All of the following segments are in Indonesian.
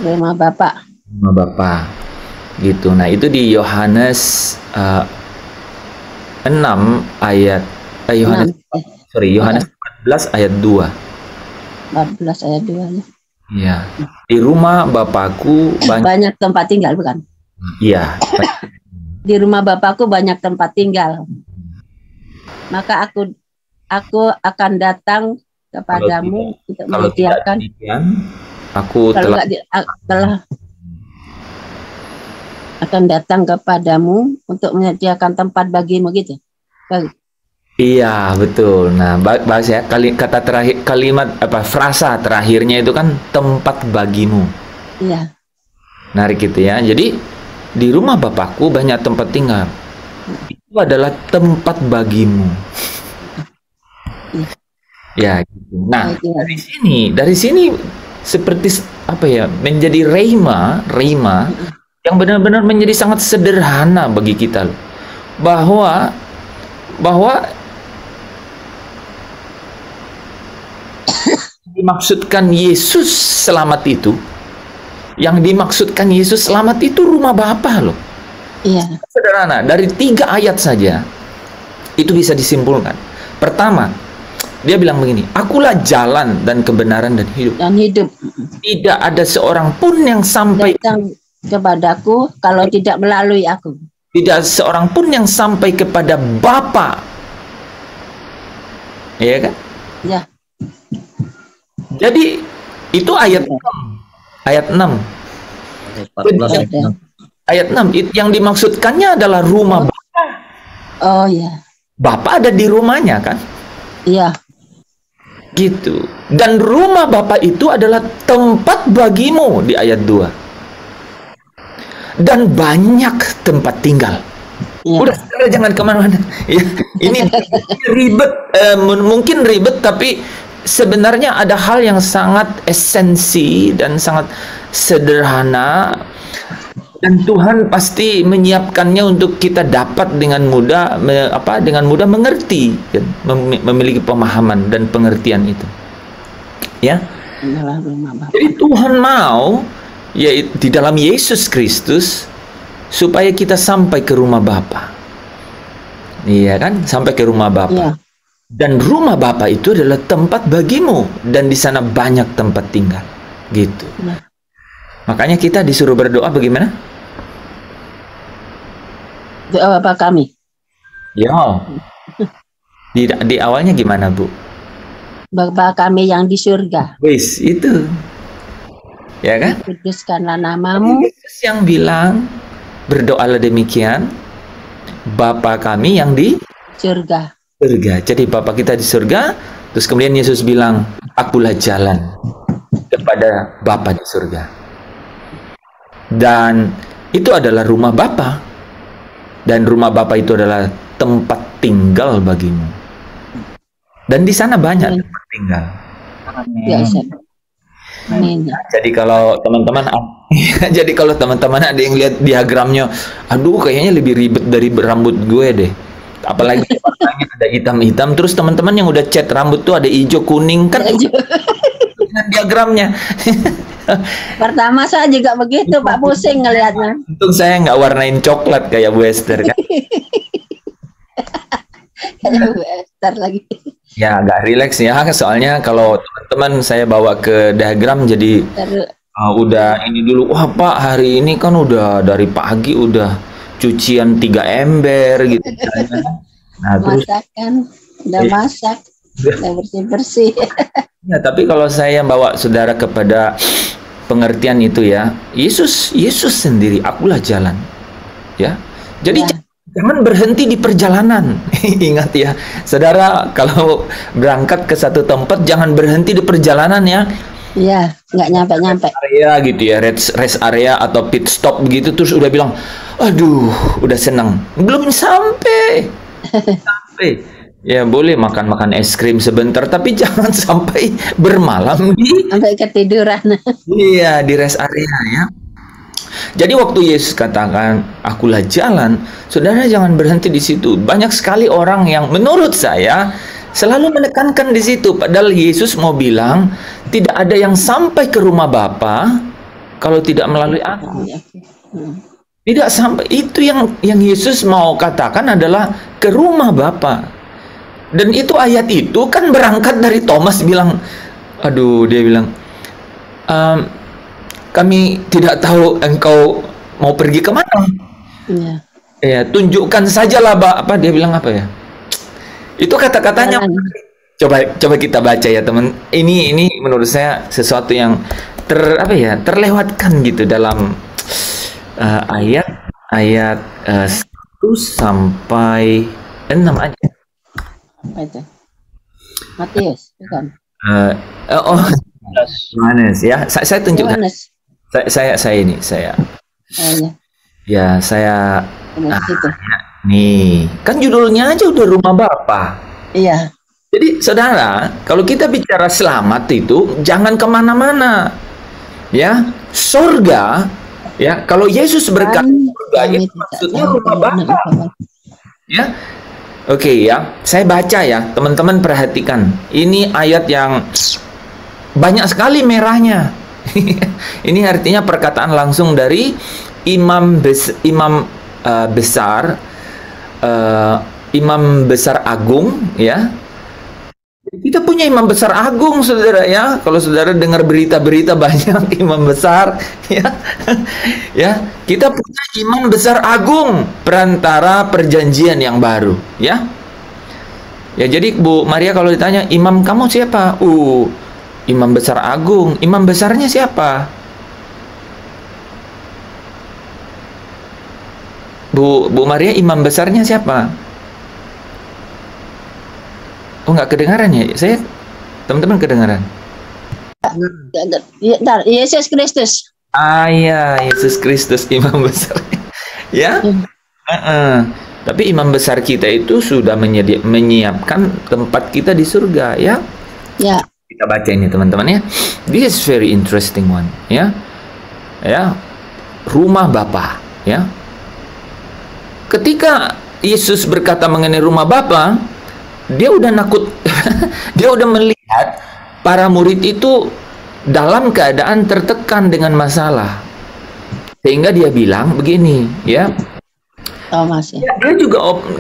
Rumah Bapak. Rumah Bapa. Gitu. Nah, itu di Yohanes 6 ayat Yohanes 6. Yohanes 14 ayat 2. 14 ayat 2 ya. Iya. Di rumah Bapakku banyak. Banyak tempat tinggal bukan? Iya. Di rumah Bapakku banyak tempat tinggal. Maka aku akan datang kepadamu untuk Kalau tidak menyediakan. demikian, aku Kalau telah telah akan datang kepadamu untuk menyediakan tempat bagimu gitu. Iya, betul. Nah, bahas ya kata terakhir, kalimat frasa terakhirnya itu kan tempat bagimu. Iya. Menarik gitu ya. Jadi di rumah Bapakku banyak tempat tinggal. Itu adalah tempat bagimu. Ya, gitu. Nah, dari sini seperti apa ya, menjadi rema yang benar-benar menjadi sangat sederhana bagi kita loh. Bahwa dimaksudkan Yesus selamat itu, yang dimaksudkan Yesus selamat itu rumah Bapa loh. Iya. Sederhana, dari 3 ayat saja itu bisa disimpulkan. Pertama, dia bilang begini, akulah jalan dan kebenaran dan hidup. Tidak ada seorang pun yang sampai datang kepadaku kalau tidak melalui aku. Tidak seorang pun yang sampai kepada Bapa. Iya kan? Ya. Jadi itu ayat 6. Ayat 6. Ayat 6 yang dimaksudkannya adalah rumah Bapa. Oh ya. Bapa ada di rumahnya kan? Iya. Gitu. Dan rumah Bapa itu adalah tempat bagimu di ayat 2. Dan banyak tempat tinggal. Ya. Udah, jangan kemana-mana. Ya, ini ribet, mungkin ribet, tapi sebenarnya ada hal yang sangat esensi dan sangat sederhana, dan Tuhan pasti menyiapkannya untuk kita dapat dengan mudah mengerti, kan? Memiliki pemahaman dan pengertian itu. Ya. Jadi Tuhan mau ya di dalam Yesus Kristus supaya kita sampai ke rumah Bapa. Iya kan? Sampai ke rumah Bapa. Ya. Dan rumah Bapa itu adalah tempat bagimu, dan di sana banyak tempat tinggal. Gitu. Nah. Makanya kita disuruh berdoa bagaimana? Doa Bapa kami. Ya. Di awalnya gimana, Bu? Bapa kami yang di surga. Wis, itu. Ya kan? Kuduskanlah namamu. Yesus yang bilang, berdoalah demikian, Bapa kami yang di surga. Jadi Bapa kita di surga, terus kemudian Yesus bilang, akulah jalan kepada Bapa di surga. Dan itu adalah rumah Bapa. Dan rumah Bapa itu adalah tempat tinggal bagimu. Dan di sana banyak tempat tinggal. Amin. Jadi kalau teman-teman ada yang lihat diagramnya, aduh kayaknya lebih ribet dari rambut gue deh. Apalagi warnanya ada hitam-hitam, terus teman-teman yang udah cat rambut tuh ada hijau kuning kan dengan diagramnya. Pertama saya juga begitu, Pak, pusing ngelihatnya. Untung saya nggak warnain coklat kayak Bu Esther kan. Kayak Bu Esther lagi. Ya agak rileks ya, soalnya kalau teman-teman saya bawa ke diagram jadi udah ini dulu, wah Pak hari ini kan udah dari pagi udah cucian 3 ember gitu. Nah, masakan udah masak, udah bersih-bersih. Ya, tapi kalau saya bawa saudara kepada pengertian itu ya, Yesus sendiri, akulah jalan. Ya. Jadi jangan berhenti di perjalanan. Ingat ya, saudara, kalau berangkat ke satu tempat jangan berhenti di perjalanan ya. Iya, nggak nyampe-nyampe. Area gitu ya, rest area atau pit stop begitu, terus udah bilang, aduh, udah senang, belum sampai. Ya boleh makan es krim sebentar, tapi jangan sampai bermalam sampai ketiduran. Iya, di rest area ya. Jadi waktu Yesus katakan, akulah jalan, saudara jangan berhenti di situ. Banyak sekali orang yang menurut saya selalu menekankan di situ, padahal Yesus mau bilang tidak ada yang sampai ke rumah Bapa kalau tidak melalui aku. Hmm. Tidak sampai itu yang Yesus mau katakan adalah ke rumah Bapa. Dan itu ayat itu kan berangkat dari Thomas bilang, aduh dia bilang, kami tidak tahu engkau mau pergi kemana. Iya. Ya, tunjukkan sajalah apa dia bilang apa ya? Itu kata-katanya. Coba kita baca ya teman. Ini menurut saya sesuatu yang terlewatkan gitu dalam ayat 1 sampai 6 aja. Apa itu? Matius, bukan? Yohanes ya. Saya tunjukkan. Yohanes. Saya ini saya. Oh, iya. Ya, saya Itu. nih, kan judulnya aja udah rumah Bapa. Iya. Jadi saudara, kalau kita bicara selamat itu jangan kemana-mana, ya. Surga, ya. Kalau Yesus berkata surga, itu maksudnya rumah Bapa, ya. Oke ya, saya baca ya, teman-teman perhatikan. Ini ayat yang banyak sekali merahnya. Ini artinya perkataan langsung dari imam besar agung, ya. Kita punya imam besar agung, saudara, ya. Kalau saudara dengar berita-berita banyak imam besar, ya. Ya, kita punya imam besar agung perantara perjanjian yang baru, ya. Ya, jadi Bu Maria kalau ditanya, imam kamu siapa? Imam besar agung. Imam besarnya siapa? Bu Maria, imam besarnya siapa? Oh, nggak kedengaran ya? Saya, teman-teman kedengaran? Yesus Kristus. Ya, Yesus Kristus imam besar. Ya? Tapi imam besar kita itu sudah menyiapkan tempat kita di surga, ya? Ya. Kita baca ini teman-teman ya. This is very interesting one, ya. Ya. Rumah Bapa, ya. Ketika Yesus berkata mengenai rumah Bapa, dia udah nakut. Dia udah melihat para murid itu dalam keadaan tertekan dengan masalah. Sehingga dia bilang begini, ya. Thomas, ya.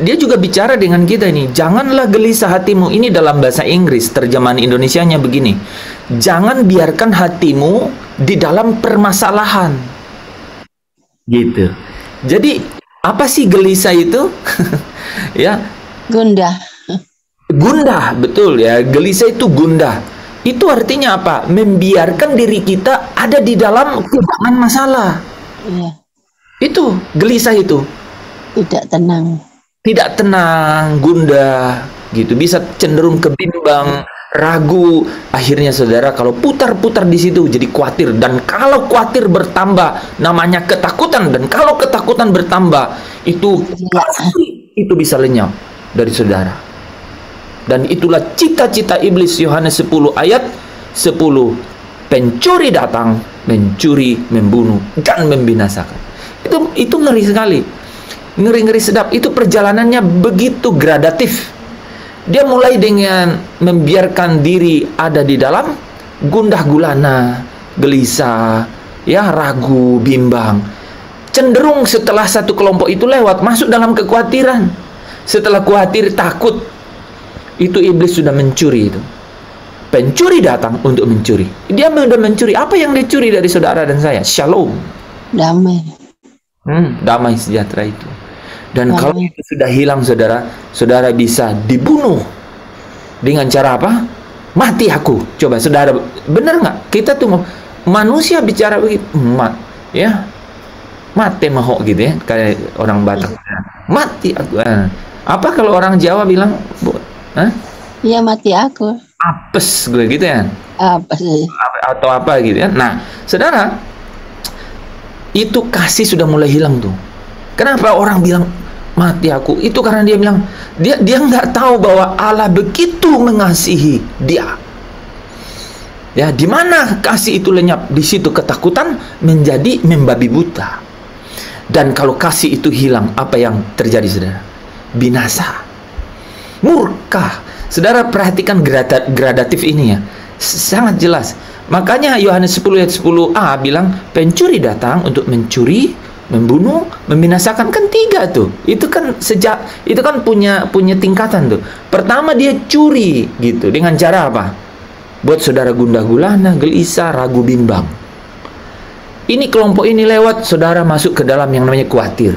Dia juga bicara dengan kita ini. Janganlah gelisah hatimu. Ini dalam bahasa Inggris, terjemahan Indonesianya begini. Jangan biarkan hatimu di dalam permasalahan. Gitu. Jadi, apa sih gelisah itu? Ya. Gundah. Gundah, betul ya. Gelisah itu gundah. Itu artinya apa? Membiarkan diri kita ada di dalam kubangan masalah. Iya. Itu gelisah itu. Tidak tenang. Tidak tenang, gundah, gitu. Bisa cenderung kebimbang, ragu. Akhirnya saudara kalau putar-putar di situ jadi khawatir. Dan kalau khawatir bertambah, namanya ketakutan. Dan kalau ketakutan bertambah, itu bisa lenyap dari saudara. Dan itulah cita-cita iblis. Yohanes 10 ayat 10. Pencuri datang, mencuri, membunuh, dan membinasakan. Itu ngeri sekali. Ngeri-ngeri sedap. Itu perjalanannya begitu gradatif. Dia mulai dengan membiarkan diri ada di dalam gundah gulana, gelisah, ya, ragu, bimbang. Cenderung setelah satu kelompok itu lewat, masuk dalam kekhawatiran. Setelah khawatir, takut, itu iblis sudah mencuri itu. Pencuri datang untuk mencuri. Dia sudah mencuri. Apa yang dicuri dari saudara dan saya? Shalom. Damai. Damai sejahtera itu. Dan kalau itu sudah hilang, saudara bisa dibunuh. Dengan cara apa? Mati aku. Coba saudara, benar nggak? Kita tuh manusia bicara begitu. Ya, mati mahok gitu ya. Kayak orang Batak. Mati aku. Apa kalau orang Jawa bilang? Iya, mati aku. Apes gue gitu ya. Apa sih? Atau apa gitu ya. Nah, saudara, itu kasih sudah mulai hilang tuh. Kenapa orang bilang mati aku? Itu karena dia bilang dia nggak tahu bahwa Allah begitu mengasihi dia. Ya, di mana kasih itu lenyap, di situ ketakutan menjadi membabi buta. Dan kalau kasih itu hilang, apa yang terjadi, saudara? Binasa, murka. Saudara perhatikan gradatif ini ya, sangat jelas. Makanya Yohanes 10 ayat 10a bilang, pencuri datang untuk mencuri, membunuh, membinasakan. Kan 3 tuh. Itu kan punya tingkatan tuh. Pertama dia curi gitu. Dengan cara apa? Buat saudara gundah gulana, gelisah, ragu, bimbang. Ini kelompok ini lewat, saudara masuk ke dalam yang namanya khawatir.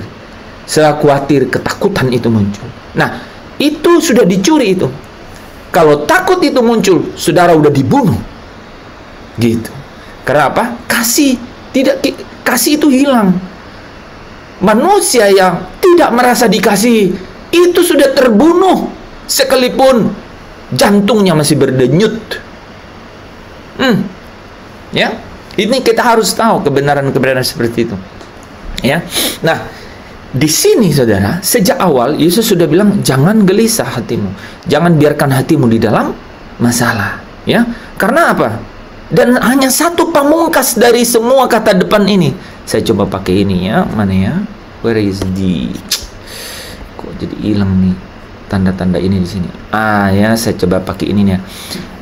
Setelah khawatir, ketakutan itu muncul. Nah, itu sudah dicuri itu. Kalau takut itu muncul, saudara udah dibunuh. Gitu. Karena apa? Kasih itu hilang. Manusia yang tidak merasa dikasih itu sudah terbunuh sekalipun jantungnya masih berdenyut. Ya, ini kita harus tahu kebenaran seperti itu. Ya, nah di sini saudara, sejak awal Yesus sudah bilang jangan gelisah hatimu, jangan biarkan hatimu di dalam masalah. Ya, karena apa? Dan hanya satu pamungkas dari semua kata depan ini. Saya coba pakai ini ya, mana ya? Where is the? Kok jadi hilang nih tanda-tanda ini di sini? Ya, saya coba pakai ini ya.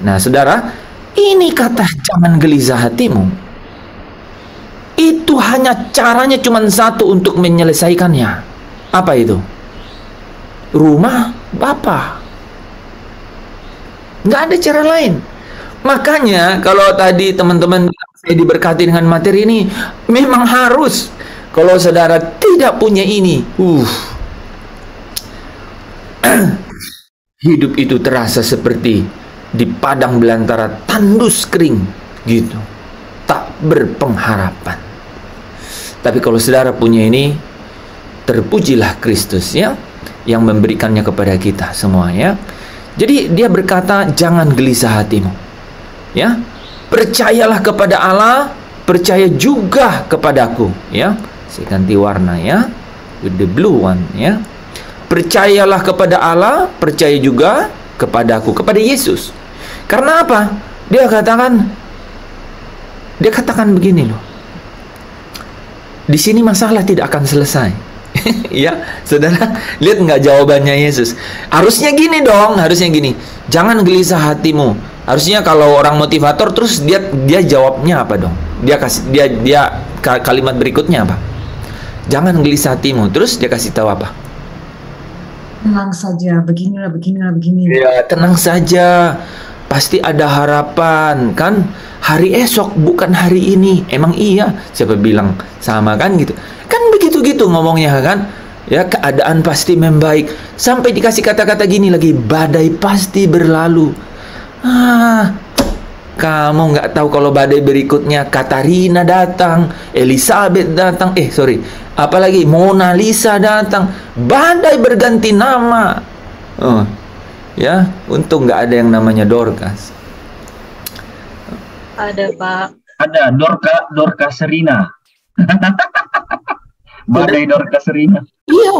Nah, saudara, ini kata jangan gelisah hatimu. Itu hanya caranya cuma satu untuk menyelesaikannya. Apa itu? Rumah Bapa. Nggak ada cara lain. Makanya kalau tadi teman-teman saya diberkati dengan materi ini, memang harus. Kalau saudara tidak punya ini, hidup itu terasa seperti di padang belantara tandus kering gitu, tak berpengharapan. Tapi kalau saudara punya ini, terpujilah Kristus ya, yang memberikannya kepada kita semua ya. Jadi dia berkata jangan gelisah hatimu. Ya, percayalah kepada Allah, percaya juga kepadaku. Ya, saya ganti warna ya, with the blue one ya. Percayalah kepada Allah, percaya juga kepadaku, kepada Yesus. Karena apa? Dia katakan begini loh. Di sini masalah tidak akan selesai. Ya, saudara, lihat nggak jawabannya Yesus? Harusnya gini dong, harusnya gini. Jangan gelisah hatimu. Harusnya kalau orang motivator terus dia jawabnya apa dong? Dia kalimat berikutnya apa? Jangan gelisah hatimu. Terus dia kasih tahu apa? Tenang saja, beginilah. Ya, tenang saja. Pasti ada harapan, kan? Hari esok bukan hari ini. Emang iya? Siapa bilang sama kan gitu? Kan begitu-gitu ngomongnya kan? Ya, keadaan pasti membaik. Sampai dikasih kata-kata gini lagi, badai pasti berlalu. Kamu nggak tahu kalau badai berikutnya Katarina datang, Elizabeth datang, apalagi Mona Lisa datang, badai berganti nama. Ya, untung nggak ada yang namanya Dorcas. Ada Pak. Ada Dorcas Serina. Badai Dorcas Serina. Iya,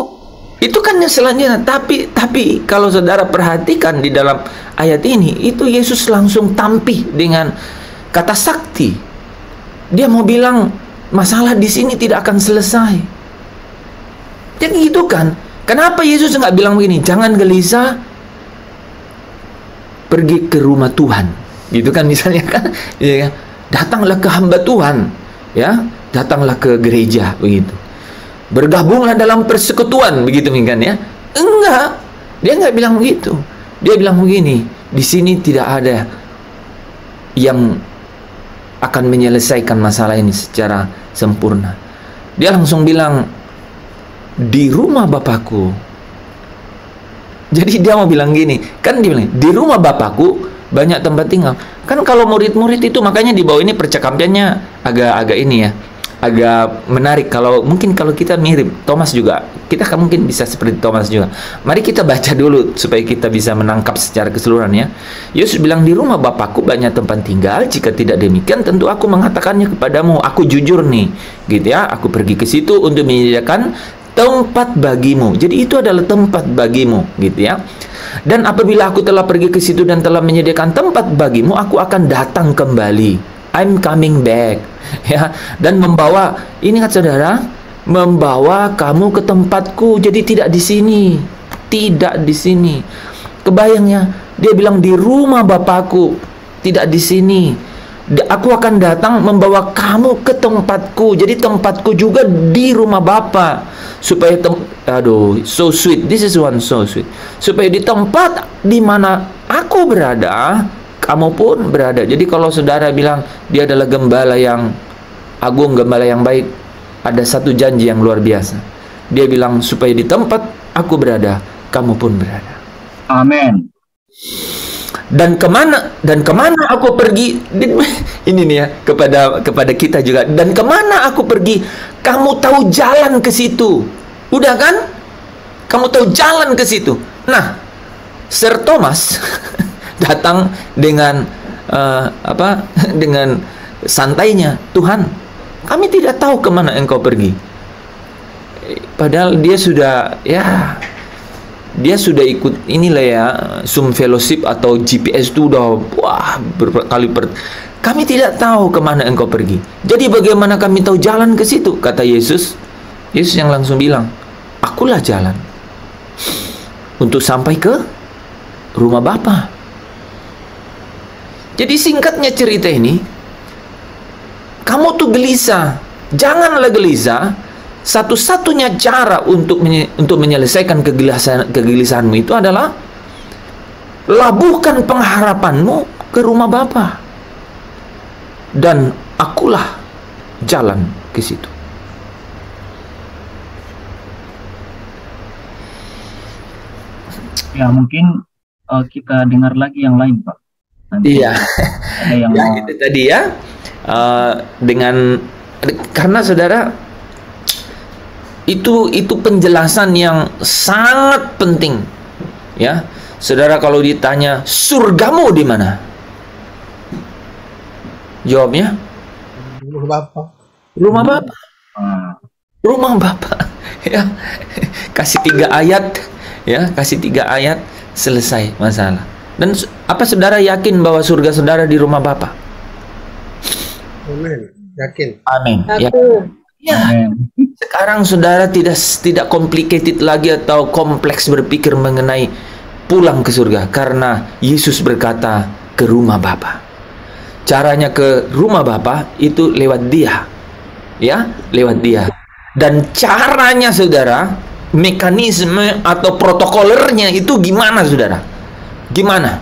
itu kan yang selanjutnya. Tapi kalau saudara perhatikan di dalam ayat ini, itu Yesus langsung tampih dengan kata sakti. Dia mau bilang masalah di sini tidak akan selesai. Jadi gitu kan? Kenapa Yesus nggak bilang begini? Jangan gelisah, pergi ke rumah Tuhan, gitu kan misalnya kan? Ya, datanglah ke hamba Tuhan, ya, datanglah ke gereja begitu. Bergabunglah dalam persekutuan begitu kan ya? Enggak, dia nggak bilang begitu. Dia bilang begini, di sini tidak ada yang akan menyelesaikan masalah ini secara sempurna. Dia langsung bilang di rumah Bapakku. Jadi dia mau bilang gini, kan dia bilang di rumah Bapakku banyak tempat tinggal. Kan kalau murid-murid itu makanya di bawah ini percakapannya agak ini ya, agak menarik. Mungkin kalau kita mirip Thomas juga, kita kan mungkin bisa seperti Thomas juga. Mari kita baca dulu supaya kita bisa menangkap secara keseluruhan ya. Yesus bilang di rumah Bapakku banyak tempat tinggal. Jika tidak demikian tentu aku mengatakannya kepadamu. Aku jujur nih, gitu ya. Aku pergi ke situ untuk menyediakan tempat bagimu. Jadi itu adalah tempat bagimu, gitu ya. Dan apabila aku telah pergi ke situ dan telah menyediakan tempat bagimu, aku akan datang kembali. I'm coming back, ya, dan membawa, ingat saudara, membawa kamu ke tempatku. Jadi tidak di sini, tidak di sini. Kebayangnya, dia bilang di rumah Bapakku, tidak di sini. Aku akan datang membawa kamu ke tempatku. Jadi tempatku juga di rumah Bapa. Supaya aduh, so sweet. This is one so sweet. Supaya di tempat di mana aku berada, kamu pun berada. Jadi kalau saudara bilang dia adalah gembala yang agung, gembala yang baik, ada satu janji yang luar biasa. Dia bilang supaya di tempat aku berada, kamu pun berada. Amin. Dan kemana aku pergi, ini nih ya, kepada kita juga, dan kemana aku pergi, kamu tahu jalan ke situ. Udah kan, kamu tahu jalan ke situ. Nah, Sir Thomas datang dengan dengan santainya, Tuhan, kami tidak tahu kemana engkau pergi. Padahal dia sudah ikut inilah ya, Zoom Fellowship atau GPS itu udah berkali. Kami tidak tahu kemana engkau pergi. Jadi bagaimana kami tahu jalan ke situ? Kata Yesus. Yesus yang langsung bilang, akulah jalan untuk sampai ke rumah Bapa. Jadi singkatnya cerita ini, kamu tuh gelisah, janganlah gelisah. Satu-satunya cara untuk menyelesaikan kegelisahanmu itu adalah labuhkan pengharapanmu ke rumah Bapa, dan akulah jalan ke situ. Ya, mungkin kita dengar lagi yang lain, Pak. Nanti Iya, ada yang ya itu tadi ya, karena saudara, itu penjelasan yang sangat penting ya. Saudara kalau ditanya surgamu di mana? Jawabnya Rumah Bapa. rumah Bapa. Rumah Bapa. Ya. Kasih 3 ayat ya, kasih 3 ayat selesai masalah. Dan apa saudara yakin bahwa surga saudara di rumah Bapa? Amin. Yakin. Amin. Ya. Ya. Amin. Sekarang saudara tidak complicated lagi atau kompleks berpikir mengenai pulang ke surga, karena Yesus berkata ke rumah Bapa. Caranya ke rumah Bapa itu lewat Dia. Ya, lewat Dia. Dan caranya saudara, mekanisme atau protokolernya itu gimana saudara? Gimana?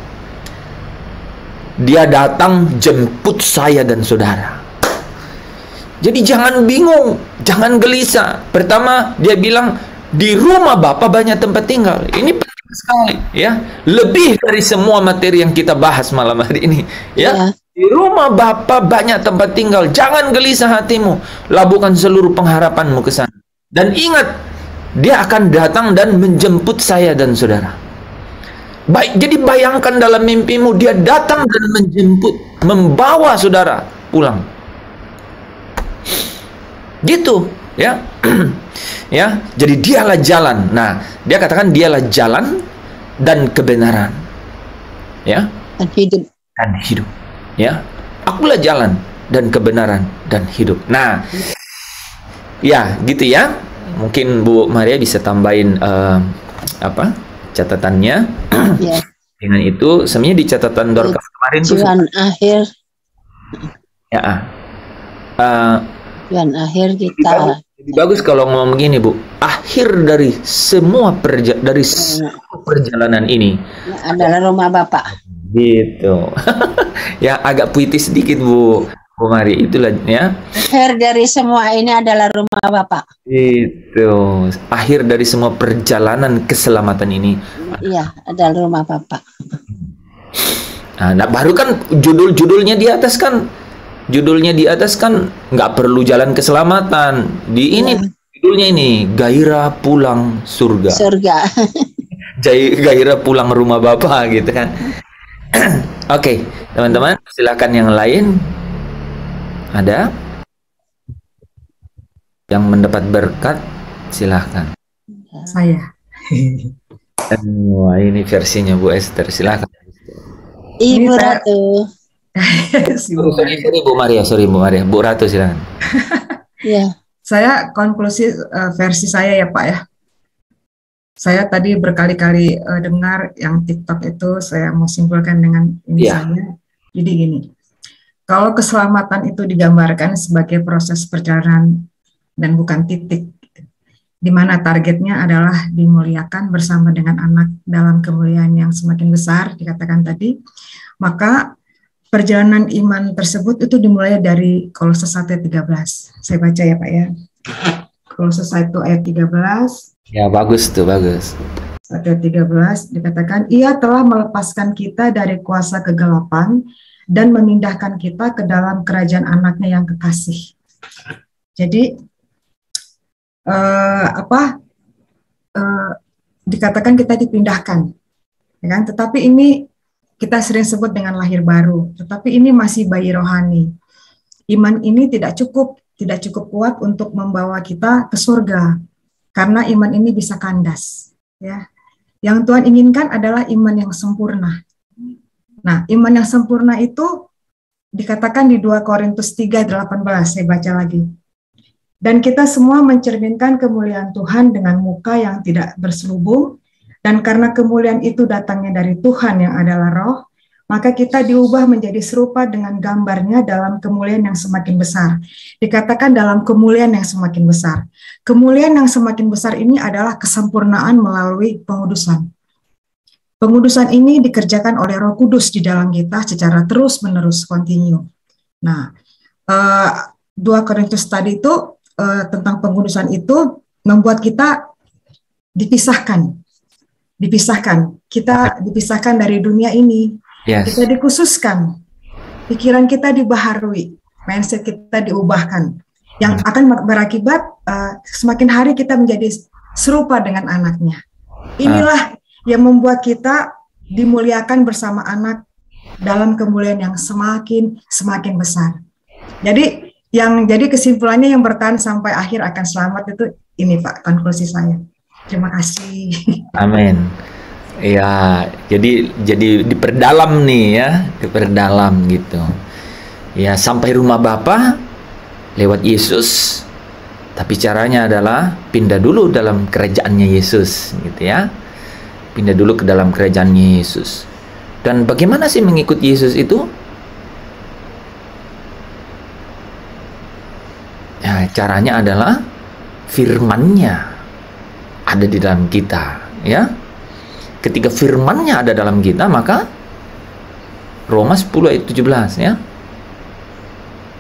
Dia datang jemput saya dan saudara. Jadi jangan bingung, jangan gelisah. Pertama dia bilang di rumah Bapa banyak tempat tinggal. Ini penting sekali ya. Lebih dari semua materi yang kita bahas malam hari ini ya. Di rumah Bapa banyak tempat tinggal. Jangan gelisah hatimu. Labuhkan seluruh pengharapanmu ke sana. Dan ingat, dia akan datang dan menjemput saya dan saudara. Baik, jadi bayangkan dalam mimpimu dia datang dan menjemput, membawa saudara pulang. Gitu ya. Ya, jadi dialah jalan. Nah, dia katakan dialah jalan dan kebenaran. Ya, Dan hidup. dan hidup. Ya, akulah jalan dan kebenaran dan hidup. Nah, ya gitu ya. Mungkin Bu Maria bisa tambahin catatannya. Ya. Dengan itu semuanya di catatan Dorcas kemarin tuh. Tujuan akhir. Ya. Tujuan akhir kita. Lebih bagus kalau ngomong begini, Bu. Akhir dari semua perjalanan ini Adalah rumah Bapa. gitu. Ya agak puitis sedikit Bu Mari, itulah ya. Akhir dari semua ini adalah rumah Bapa. Itu akhir dari semua perjalanan keselamatan ini. Iya, adalah rumah Bapa. Nah, baru kan judulnya di atas kan. Judulnya di atas kan nggak perlu jalan keselamatan. Di ini judulnya ini gairah pulang surga. Surga. Gairah pulang rumah Bapa gitu kan. Oke, teman-teman, silakan yang lain. Ada yang mendapat berkat, silakan. Saya. Wah, ini versinya Bu Esther, silakan. Ibu Ratu. Sorry Bu Maria, Bu Ratu silakan. Ya. Saya konklusi versi saya ya Pak ya. Saya tadi berkali-kali dengar yang TikTok itu, saya mau simpulkan dengan ini saya. Jadi gini, Kalau keselamatan itu digambarkan sebagai proses perjalanan dan bukan titik, di mana targetnya adalah dimuliakan bersama dengan anak dalam kemuliaan yang semakin besar, dikatakan tadi, maka perjalanan iman tersebut itu dimulai dari Kolose 1 ayat 13. Saya baca ya Pak ya. Kolose 1 ayat 13. Ya, bagus tuh, bagus. 1 ayat 13 dikatakan, Ia telah melepaskan kita dari kuasa kegelapan dan memindahkan kita ke dalam kerajaan anaknya yang kekasih. Jadi dikatakan kita dipindahkan, ya kan? Tetapi ini kita sering sebut dengan lahir baru, tetapi ini masih bayi rohani. Iman ini tidak cukup kuat untuk membawa kita ke surga, karena iman ini bisa kandas. Ya, yang Tuhan inginkan adalah iman yang sempurna. Nah, iman yang sempurna itu dikatakan di 2 Korintus 3:18, saya baca lagi. Dan kita semua mencerminkan kemuliaan Tuhan dengan muka yang tidak berselubung, dan karena kemuliaan itu datangnya dari Tuhan yang adalah Roh, maka kita diubah menjadi serupa dengan gambarnya dalam kemuliaan yang semakin besar. Dikatakan dalam kemuliaan yang semakin besar. Kemuliaan yang semakin besar ini adalah kesempurnaan melalui pengudusan. Pengudusan ini dikerjakan oleh Roh Kudus di dalam kita secara terus-menerus, kontinu. Nah, 2 Korintus tadi itu tentang pengudusan itu membuat kita dipisahkan. Kita dipisahkan dari dunia ini. Yes. Kita dikhususkan. Pikiran kita dibaharui, mindset kita diubahkan. Yang akan berakibat semakin hari kita menjadi serupa dengan anaknya. Inilah yang membuat kita dimuliakan bersama anak dalam kemuliaan yang semakin besar. Jadi kesimpulannya yang bertahan sampai akhir akan selamat itu ini Pak, konklusi saya. Terima kasih. Amin. Ya, jadi diperdalam nih ya, diperdalam gitu. Ya, sampai rumah Bapa lewat Yesus. Tapi caranya adalah pindah dulu dalam kerajaannya Yesus gitu ya. Pindah dulu ke dalam kerajaan Yesus. Dan bagaimana sih mengikut Yesus itu? Ya, caranya adalah firman-Nya ada di dalam kita, ya. Ketika firman-Nya ada dalam kita, maka Roma 10 ayat 17 ya.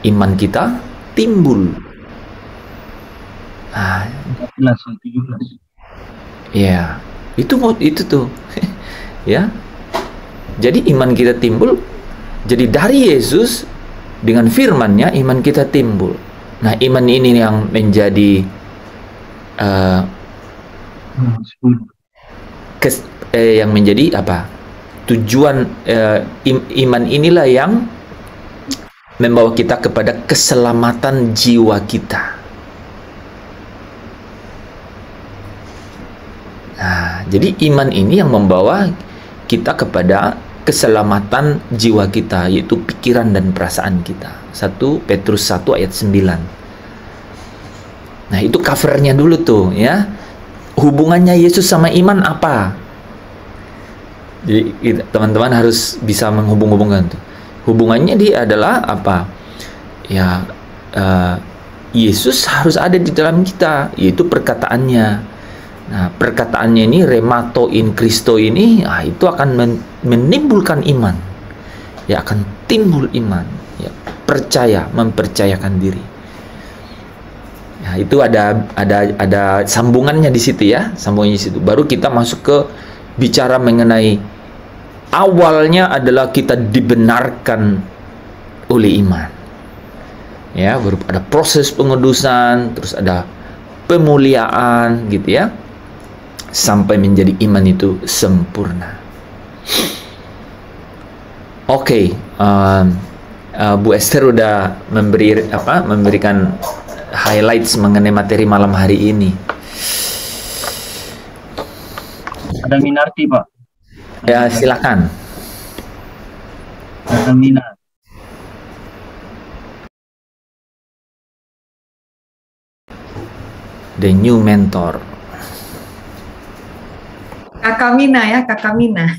Iman kita timbul. Nah, 17. ya. Itu tuh ya. Jadi iman kita timbul. Jadi dari Yesus dengan firman-Nya iman kita timbul. Nah, iman ini yang menjadi yang menjadi apa? Tujuan iman inilah yang membawa kita kepada keselamatan jiwa kita. Nah, jadi iman ini yang membawa kita kepada keselamatan jiwa kita, yaitu pikiran dan perasaan kita. 1 Petrus 1 ayat 9. Nah, itu covernya dulu tuh ya. Hubungannya Yesus sama iman apa? Jadi teman-teman harus bisa menghubung-hubungkan tuh. Hubungannya dia adalah apa? Ya, Yesus harus ada di dalam kita, yaitu perkataannya. Nah, perkataannya ini remato in Christo ini, itu akan menimbulkan iman. Ya, akan timbul iman. Ya, percaya, mempercayakan diri. Ya, itu ada sambungannya di situ ya, sambungannya di situ. Baru kita masuk ke bicara mengenai awalnya adalah kita dibenarkan oleh iman. Ya, baru ada proses pengudusan, terus ada pemuliaan gitu ya. Sampai menjadi iman itu sempurna. Oke, Bu Esther udah memberikan highlights mengenai materi malam hari ini. Ada Minarti, Pak. Ya, silakan. Ada Minar. The new mentor. Kakak Mina ya, Kakak Mina.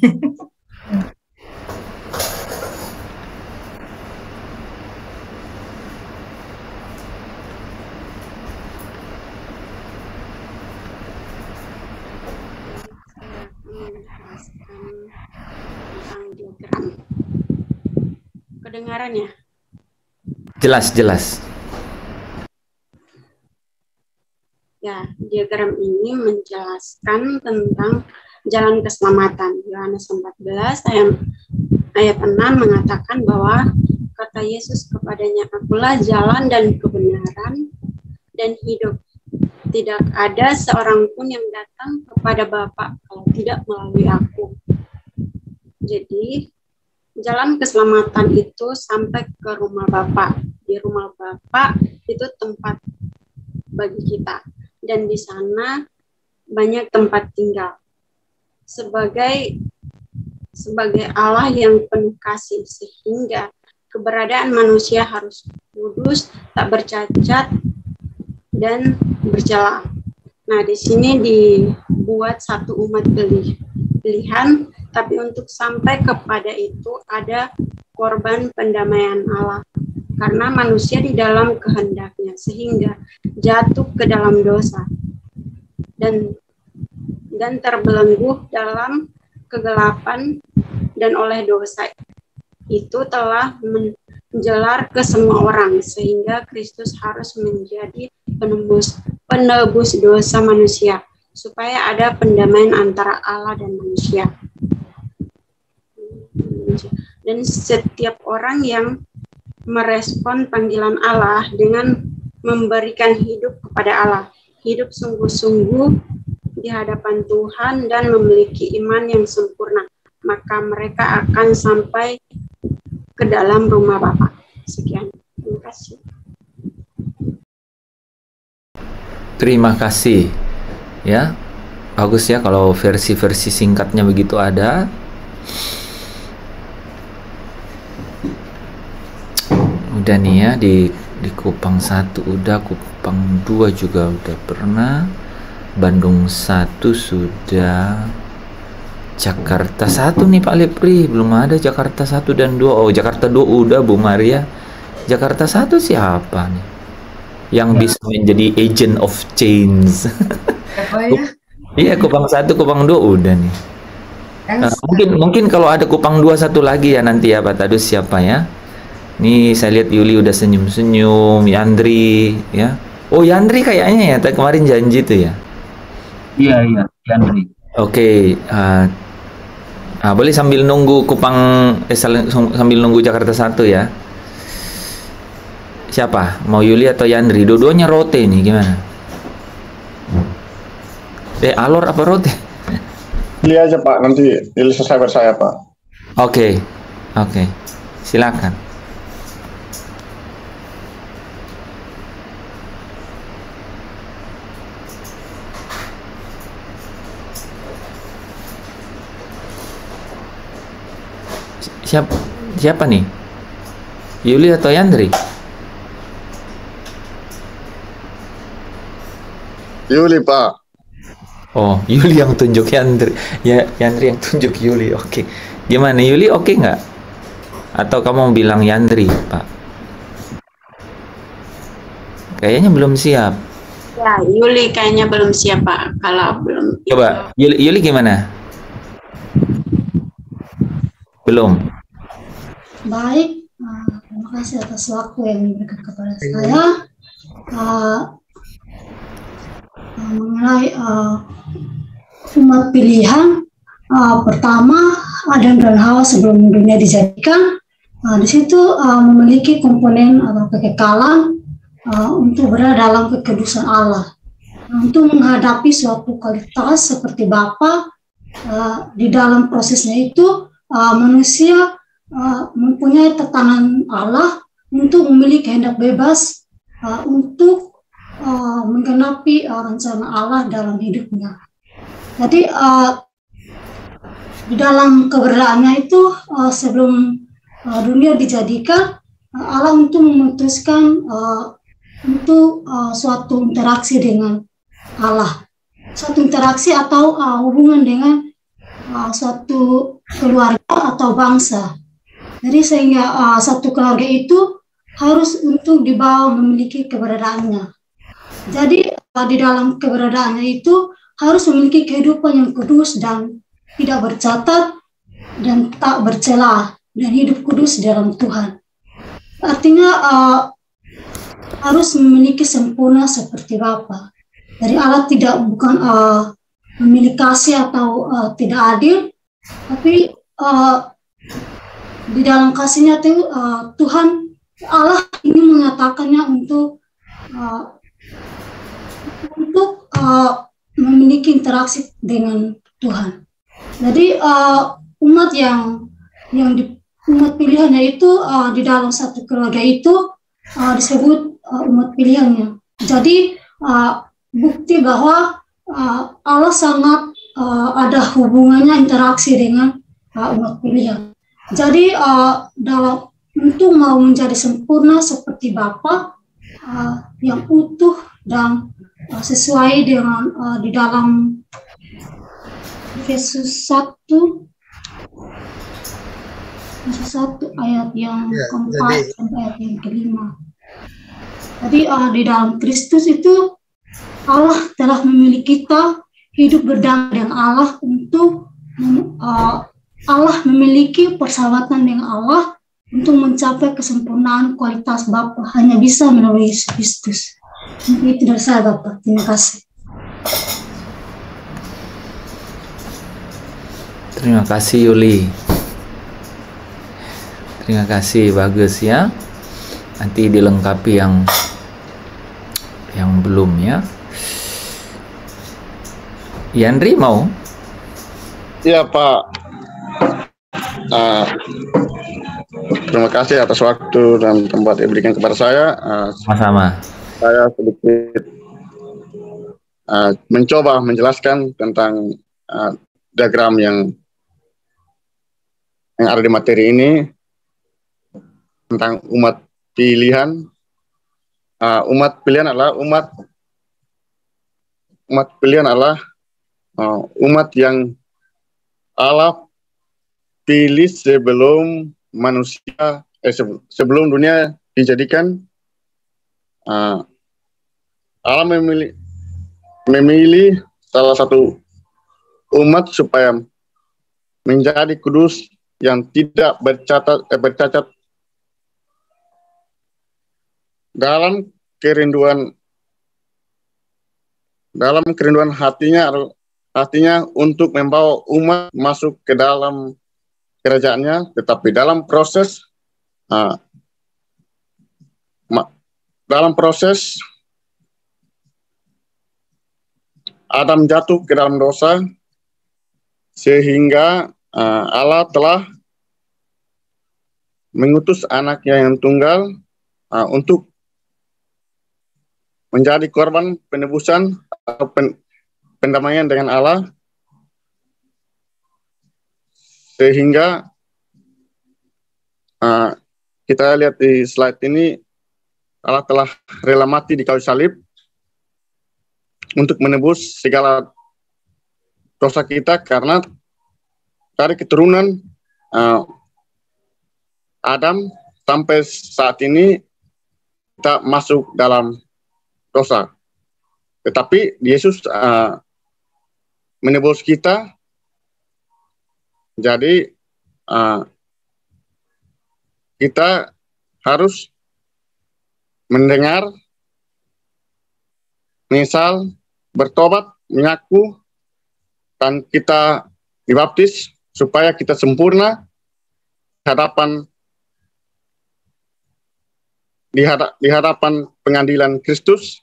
kedengaran ya? Jelas. Ya, diagram ini menjelaskan tentang jalan keselamatan. Yohanes 14 ayat 6 mengatakan bahwa kata Yesus kepadanya, "Akulah jalan dan kebenaran dan hidup. Tidak ada seorang pun yang datang kepada Bapa kalau tidak melalui aku." Jadi, jalan keselamatan itu sampai ke rumah Bapa. Di rumah Bapa itu tempat bagi kita. Dan di sana banyak tempat tinggal. Sebagai Allah yang penuh kasih, sehingga keberadaan manusia harus kudus, tak bercacat, dan bercela. Nah, di sini dibuat satu umat pilihan, tapi untuk sampai kepada itu ada korban pendamaian Allah. Karena manusia di dalam kehendaknya, sehingga jatuh ke dalam dosa dan terbelenggu dalam kegelapan, dan oleh dosa itu telah menjelar ke semua orang, sehingga Kristus harus menjadi penebus dosa manusia, supaya ada pendamaian antara Allah dan manusia. Dan setiap orang yang merespon panggilan Allah dengan memberikan hidup kepada Allah, hidup sungguh-sungguh di hadapan Tuhan dan memiliki iman yang sempurna, maka mereka akan sampai ke dalam rumah Bapa. Sekian. Terima kasih. Terima kasih. Ya, bagus ya kalau versi-versi singkatnya begitu ada. Udah nih ya, di Kupang 1 udah, Kupang 2 juga udah pernah, Bandung 1 sudah, Jakarta 1 nih Pak Lepri, belum ada Jakarta 1 dan 2. Oh, Jakarta 2 udah Bu Maria. Jakarta 1 siapa nih yang bisa menjadi agent of change? Apa ya? Iya, Kupang 1, Kupang 2 udah nih. Mungkin kalau ada Kupang 2 satu lagi ya nanti ya Pak Tadus, siapa ya? Nih saya lihat Yuli udah senyum-senyum, Yandri ya. Oh, Yandri kayaknya ya, kemarin janji tuh ya. Iya, Yandri. Oke, boleh sambil nunggu Kupang sambil nunggu Jakarta 1 ya. Siapa? Mau Yuli atau Yandri? Dua-duanya rote nih, gimana? Alor apa rote? Pilih aja Pak, nanti pilih subscriber saya Pak. Oke. Silakan. Siapa nih? Yuli atau Yandri? Yuli Pak. Oh, Yuli yang tunjuk Yandri. Ya, Yandri yang tunjuk Yuli. Oke. Gimana Yuli, oke nggak? Atau kamu bilang Yandri, Pak? Kayaknya belum siap. Ya, Yuli kayaknya belum siap Pak. Kalau belum. Coba, Yuli gimana? Belum. Baik, terima kasih atas waktu yang diberikan kepada saya. Mengenai umat pilihan, pertama Adam dan Hawa sebelum dunia dijadikan, di situ memiliki komponen atau kekekalan untuk berada dalam kekudusan Allah. Untuk menghadapi suatu kualitas seperti Bapa, di dalam prosesnya itu manusia mempunyai tekanan Allah untuk memiliki kehendak bebas untuk menggenapi rencana Allah dalam hidupnya. Jadi di dalam keberadaannya itu sebelum dunia dijadikan, Allah untuk memutuskan untuk suatu interaksi dengan Allah, suatu interaksi atau hubungan dengan suatu keluarga atau bangsa. Jadi sehingga satu keluarga itu harus untuk dibawa memiliki keberadaannya. Jadi di dalam keberadaannya itu harus memiliki kehidupan yang kudus dan tidak bercatat dan tak bercela, dan hidup kudus dalam Tuhan. artinya harus memiliki sempurna seperti Bapa. Dari Allah bukan memiliki kasih atau tidak adil, tapi di dalam kasihnya itu Tuhan Allah ini mengatakannya untuk memiliki interaksi dengan Tuhan. Jadi umat umat pilihannya itu di dalam satu keluarga itu disebut umat pilihannya. Jadi bukti bahwa Allah sangat ada hubungannya interaksi dengan umat pilihan. Jadi untuk mau menjadi sempurna seperti Bapa yang utuh dan sesuai dengan di dalam Yesus 1 ayat yang keempat sampai ayat yang kelima. Jadi di dalam Kristus itu Allah telah memilih kita hidup berdamai dengan Allah untuk Allah memiliki persahabatan dengan Allah untuk mencapai kesempurnaan kualitas Bapa hanya bisa melalui Yesus Kristus. Itu dari saya Bapak. Terima kasih. Terima kasih Yuli. Terima kasih, bagus ya. Nanti dilengkapi yang belum ya. Yandri mau? Iya Pak. Terima kasih atas waktu dan tempat yang diberikan kepada saya. Sama-sama. Saya sedikit mencoba menjelaskan tentang diagram yang ada di materi ini tentang umat pilihan. Umat pilihan adalah umat yang Allah pilih sebelum manusia sebelum dunia dijadikan. Allah memilih salah satu umat supaya menjadi kudus yang tidak bercacat dalam kerinduan hatinya untuk membawa umat masuk ke dalam kerajaannya, tetapi dalam proses Adam jatuh ke dalam dosa, sehingga Allah telah mengutus anaknya yang tunggal untuk menjadi korban penebusan atau pendamaian dengan Allah, sehingga kita lihat di slide ini, Allah telah rela mati di kayu salib untuk menebus segala dosa kita, karena dari keturunan Adam sampai saat ini kita masuk dalam dosa. Tetapi Yesus menebus kita, jadi kita harus mendengar, misal bertobat, mengaku, dan kita dibaptis supaya kita sempurna di hadapan pengadilan Kristus,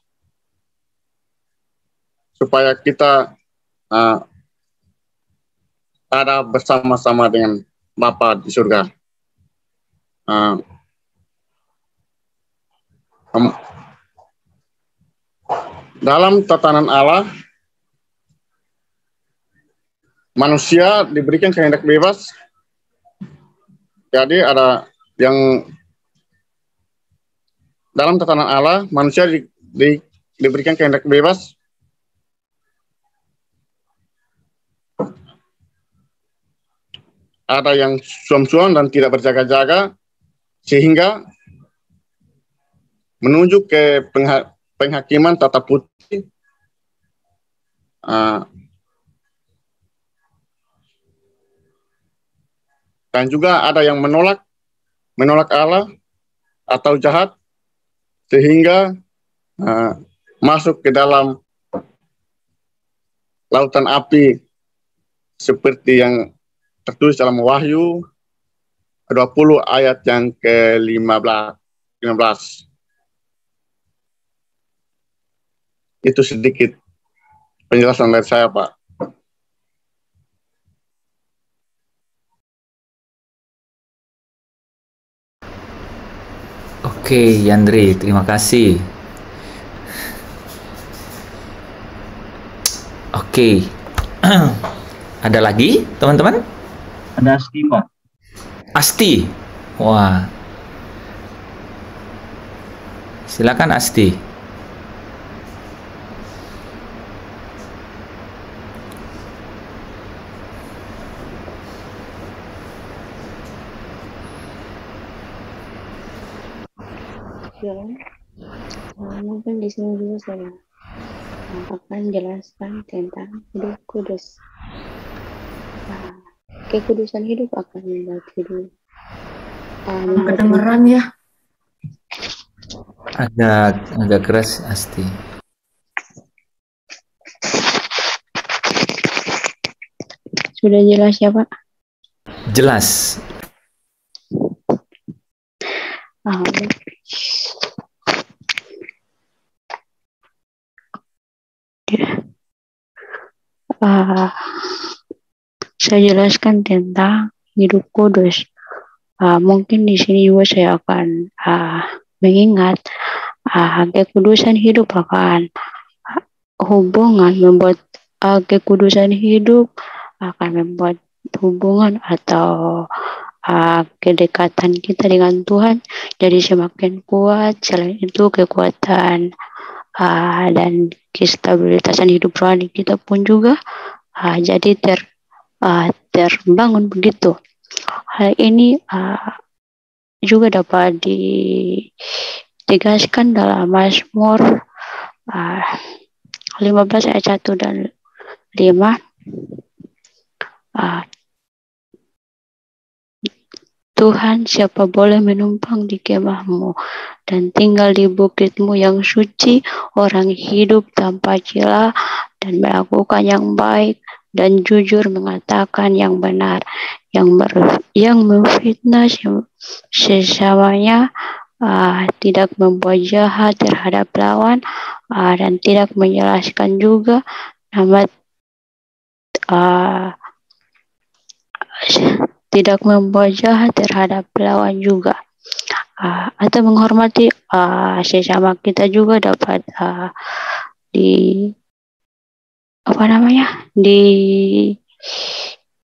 supaya kita ada bersama-sama dengan Bapa di surga. Dalam tatanan Allah, manusia diberikan kehendak bebas. Jadi ada yang dalam tatanan Allah, manusia diberikan kehendak bebas. Ada yang suam-suam dan tidak berjaga-jaga, sehingga menuju ke penghakiman tata putih. Dan juga ada yang menolak Allah, atau jahat sehingga masuk ke dalam lautan api seperti yang tertulis dalam Wahyu 20 ayat yang ke-15. Itu sedikit penjelasan dari saya, Pak. Oke, Yandri, terima kasih. Oke. Ada lagi, teman-teman? Ada Asti, Pak. Asti. Wah. Silakan Asti. Mungkin di sini juga saya akan jelaskan tentang hidup kudus. Kekudusan hidup akan membuat hidup. Kedengeran ya? Agak keras, Asti. Sudah jelas ya, Pak? Jelas. Saya jelaskan tentang hidup kudus. Mungkin di sini juga saya akan mengingat kekudusan hidup akan hubungan membuat kekudusan hidup akan membuat hubungan atau kedekatan kita dengan Tuhan jadi semakin kuat. Selain itu kekuatan dan kestabilitasan hidup rohani kita pun juga jadi terbangun begitu. Hal ini juga dapat ditegaskan dalam Mazmur 15 ayat 1 dan 5. Tuhan, siapa boleh menumpang di kemahmu dan tinggal di bukitmu yang suci, orang hidup tanpa celah dan melakukan yang baik dan jujur, mengatakan yang benar, yang memfitnah sesamanya, tidak membuat jahat terhadap lawan, dan tidak menjelaskan juga nama tidak membuat jahat terhadap lawan juga, atau menghormati sesama kita juga dapat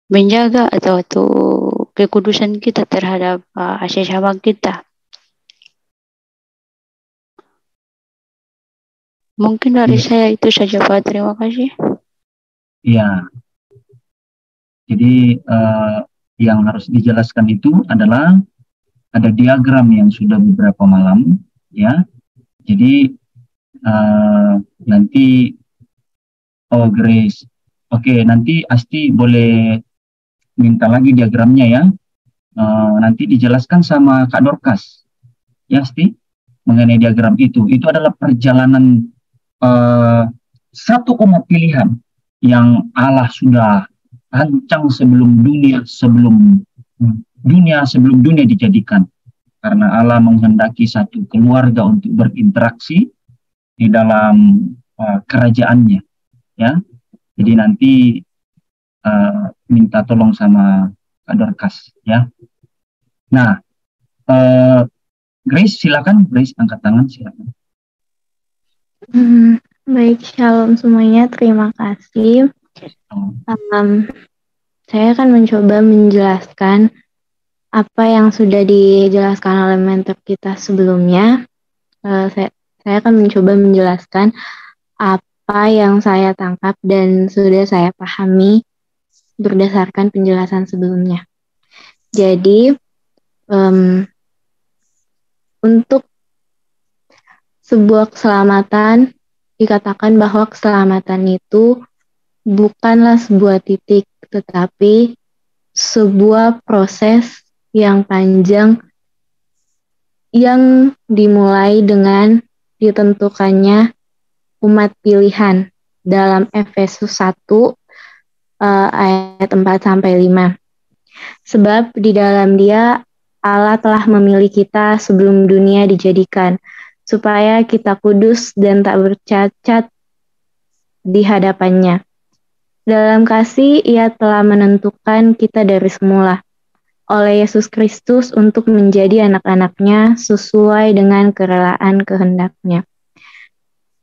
menjaga atau kekudusan kita terhadap sesama kita. Mungkin dari saya itu saja, Pak. Terima kasih. Ya. Jadi yang harus dijelaskan itu adalah ada diagram yang sudah beberapa malam, ya. Jadi nanti Grace, oke, nanti Asti boleh minta lagi diagramnya ya. Nanti dijelaskan sama Kak Dorcas, ya Asti, mengenai diagram itu. Itu adalah perjalanan satu umat pilihan yang Allah sudah rancang sebelum dunia dijadikan, karena Allah menghendaki satu keluarga untuk berinteraksi di dalam kerajaannya, ya. Jadi nanti minta tolong sama Kak Dorcas, ya. Nah, Grace, silakan. Grace, angkat tangan, silakan. Baik, shalom semuanya, terima kasih. Saya akan mencoba menjelaskan apa yang sudah dijelaskan oleh mentor kita sebelumnya. Saya akan mencoba menjelaskan apa yang saya tangkap dan sudah saya pahami berdasarkan penjelasan sebelumnya. Jadi, untuk sebuah keselamatan, dikatakan bahwa keselamatan itu bukanlah sebuah titik, tetapi sebuah proses yang panjang yang dimulai dengan ditentukannya umat pilihan dalam Efesus 1 ayat 4-5. Sebab di dalam Dia Allah telah memilih kita sebelum dunia dijadikan, supaya kita kudus dan tak bercacat di hadapannya. Dalam kasih Ia telah menentukan kita dari semula oleh Yesus Kristus untuk menjadi anak-anak-Nya sesuai dengan kerelaan kehendak-Nya.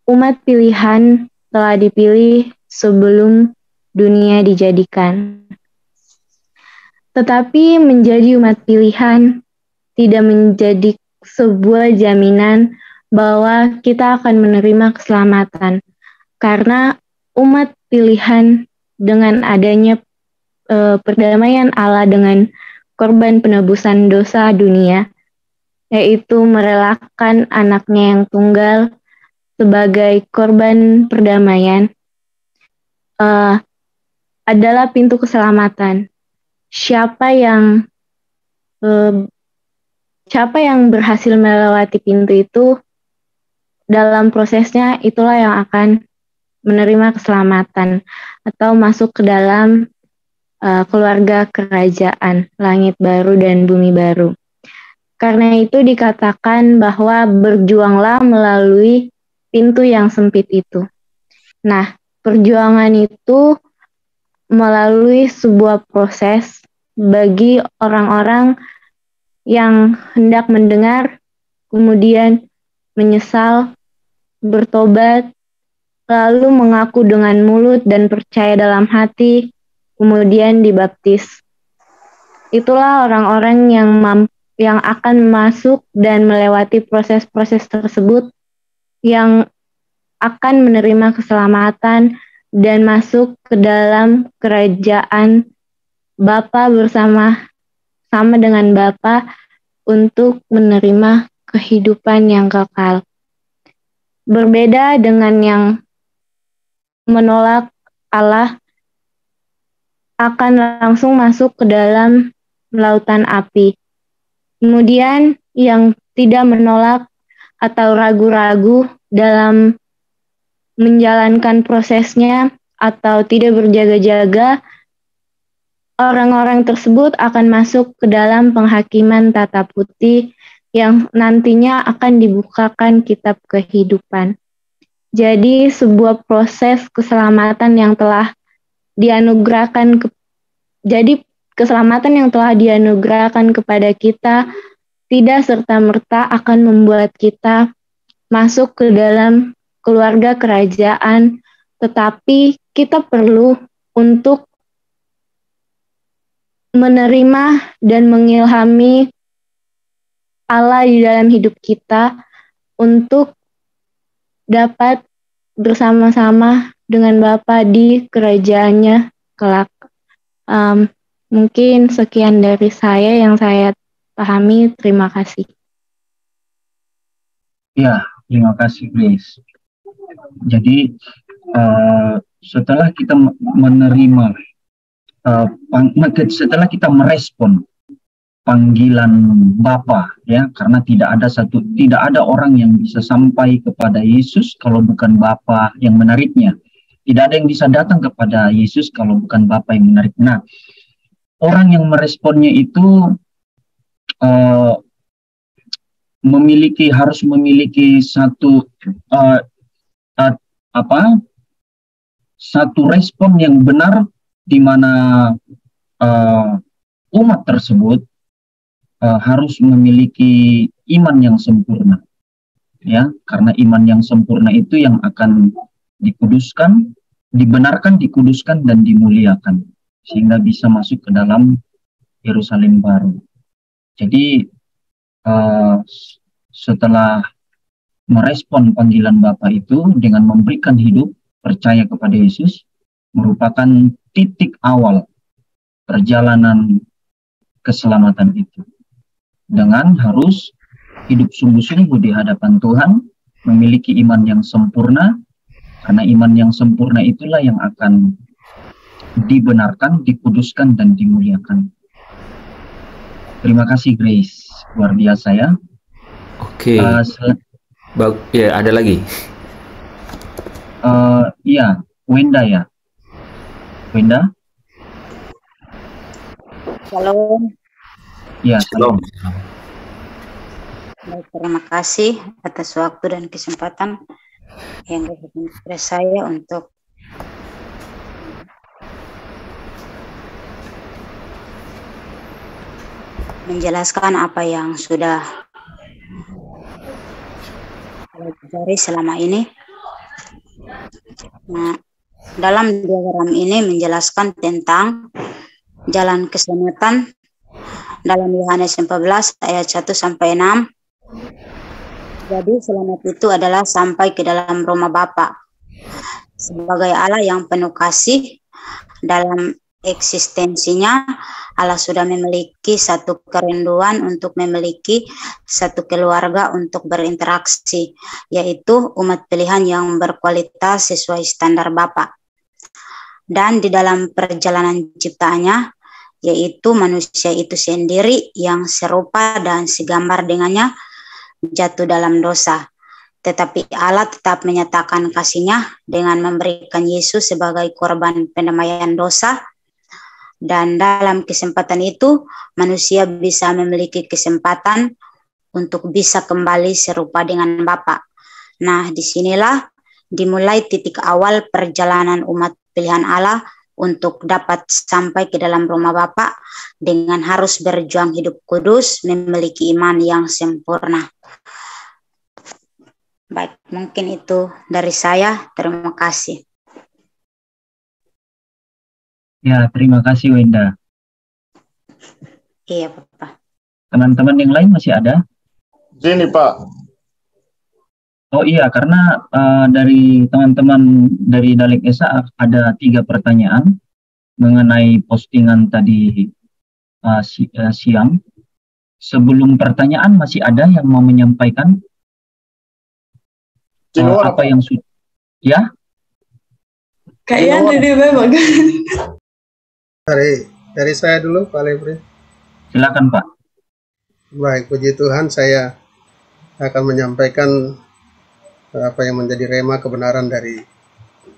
Umat pilihan telah dipilih sebelum dunia dijadikan. Tetapi menjadi umat pilihan tidak menjadi sebuah jaminan bahwa kita akan menerima keselamatan, karena umat pilihan dengan adanya perdamaian Allah dengan korban penebusan dosa dunia, yaitu merelakan anaknya yang tunggal sebagai korban perdamaian, adalah pintu keselamatan. Siapa yang berhasil melewati pintu itu, dalam prosesnya itulah yang akan menerima keselamatan atau masuk ke dalam keluarga kerajaan langit baru dan bumi baru. Karena itu dikatakan bahwa berjuanglah melalui pintu yang sempit itu. Nah, perjuangan itu melalui sebuah proses bagi orang-orang yang hendak mendengar, kemudian menyesal, bertobat, lalu mengaku dengan mulut dan percaya dalam hati, kemudian dibaptis. Itulah orang-orang yang akan masuk dan melewati proses-proses tersebut, yang akan menerima keselamatan dan masuk ke dalam kerajaan Bapa sama dengan Bapa untuk menerima kehidupan yang kekal. Berbeda dengan yang menolak Allah, akan langsung masuk ke dalam lautan api. Kemudian yang tidak menolak atau ragu-ragu dalam menjalankan prosesnya atau tidak berjaga-jaga, orang-orang tersebut akan masuk ke dalam penghakiman tata putih yang nantinya akan dibukakan kitab kehidupan. Jadi sebuah proses keselamatan yang telah dianugerahkan kepada kita tidak serta-merta akan membuat kita masuk ke dalam keluarga kerajaan, tetapi kita perlu untuk menerima dan mengilhami Allah di dalam hidup kita untuk dapat bersama-sama dengan Bapa di kerajaannya kelak. Mungkin sekian dari saya yang saya pahami. Terima kasih. Ya, terima kasih Grace. Jadi setelah kita menerima, setelah kita merespon panggilan Bapa, ya, karena tidak ada orang yang bisa sampai kepada Yesus kalau bukan Bapa yang menariknya. Tidak ada yang bisa datang kepada Yesus kalau bukan Bapa yang menarik. Nah, orang yang meresponnya itu harus memiliki satu respon yang benar, di mana umat tersebut harus memiliki iman yang sempurna, ya, karena iman yang sempurna itu yang akan dikuduskan, dibenarkan, dikuduskan, dan dimuliakan, sehingga bisa masuk ke dalam Yerusalem baru. Jadi setelah merespon panggilan Bapa itu dengan memberikan hidup, percaya kepada Yesus, merupakan titik awal perjalanan keselamatan itu. Dengan harus hidup sungguh-sungguh di hadapan Tuhan, memiliki iman yang sempurna, karena iman yang sempurna itulah yang akan dibenarkan, dikuduskan, dan dimuliakan. Terima kasih Grace, luar biasa ya. Oke. Ya, ada lagi. Iya, Wenda ya. Wenda? Shalom. Ya, Shalom. Baik, terima kasih atas waktu dan kesempatan yang diberikan kepada saya untuk menjelaskan apa yang sudah saya pelajari selama ini. Nah, dalam diagram ini menjelaskan tentang jalan keselamatan dalam Yohanes 14 ayat 1 sampai 6. Jadi selamat itu adalah sampai ke dalam rumah Bapa. Sebagai Allah yang penuh kasih, dalam eksistensinya Allah sudah memiliki satu kerinduan untuk memiliki satu keluarga untuk berinteraksi, yaitu umat pilihan yang berkualitas sesuai standar Bapa. Dan di dalam perjalanan ciptaannya, yaitu manusia itu sendiri yang serupa dan segambar dengannya jatuh dalam dosa. Tetapi Allah tetap menyatakan kasih-Nya dengan memberikan Yesus sebagai korban pendamaian dosa. Dan dalam kesempatan itu, manusia bisa memiliki kesempatan untuk bisa kembali serupa dengan Bapa. Nah, disinilah dimulai titik awal perjalanan umat pilihan Allah untuk dapat sampai ke dalam rumah Bapa dengan harus berjuang hidup kudus, memiliki iman yang sempurna. Baik, mungkin itu dari saya. Terima kasih. Ya, terima kasih Wenda. Iya, Bapak. Teman-teman yang lain masih ada? Sini, Pak. Oh iya, karena dari teman-teman dari Dalek Esa ada 3 pertanyaan mengenai postingan tadi siang. Sebelum pertanyaan masih ada yang mau menyampaikan apa yang sudah? Ya? Kayaknya memang. Dari saya dulu, Pak Lebri. Silakan, Pak. Baik, puji Tuhan, saya akan menyampaikan apa yang menjadi rema kebenaran dari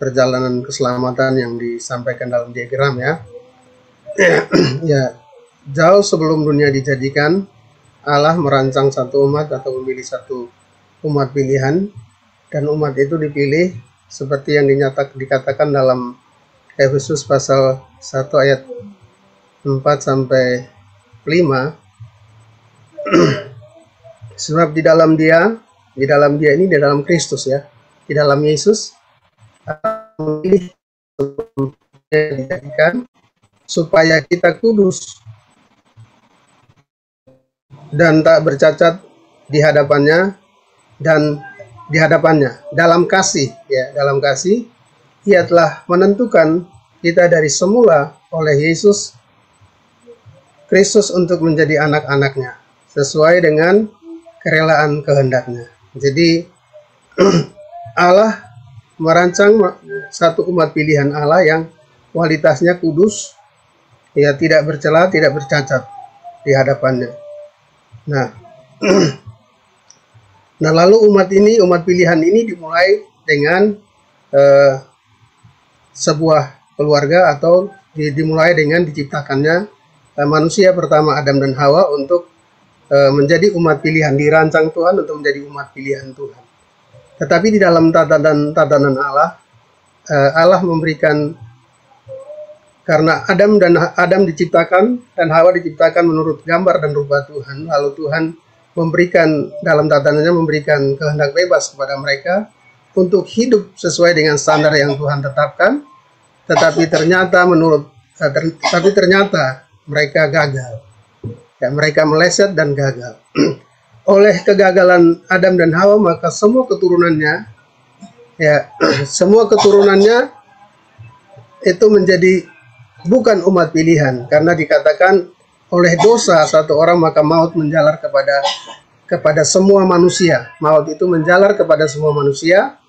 perjalanan keselamatan yang disampaikan dalam diagram ya. Ya, jauh sebelum dunia dijadikan, Allah merancang satu umat atau memilih satu umat pilihan, dan umat itu dipilih seperti yang dikatakan dalam Efesus pasal 1 ayat 4 sampai 5. Sebab di dalam dia ini, di dalam Kristus ya, di dalam Yesus memilih dijadikan supaya kita kudus dan tak bercacat di hadapannya dalam kasih ya, dalam kasih Ia telah menentukan kita dari semula oleh Yesus Kristus untuk menjadi anak-anaknya sesuai dengan kerelaan kehendak-Nya. Jadi Allah merancang satu umat pilihan Allah yang kualitasnya kudus, ya, tidak bercela, tidak bercacat di hadapannya. Nah, lalu umat pilihan ini dimulai dengan sebuah keluarga atau dimulai dengan diciptakannya manusia pertama Adam dan Hawa untuk menjadi umat pilihan, dirancang Tuhan untuk menjadi umat pilihan Tuhan. Tetapi di dalam tatanan Allah, Allah memberikan, karena Adam diciptakan dan Hawa diciptakan menurut gambar dan rupa Tuhan, lalu Tuhan memberikan dalam tatanannya memberikan kehendak bebas kepada mereka untuk hidup sesuai dengan standar yang Tuhan tetapkan, tetapi ternyata mereka gagal. Ya, mereka meleset dan gagal. Oleh kegagalan Adam dan Hawa, maka semua keturunannya itu menjadi bukan umat pilihan, karena dikatakan oleh dosa satu orang maka maut menjalar kepada semua manusia. Maut itu menjalar kepada semua manusia.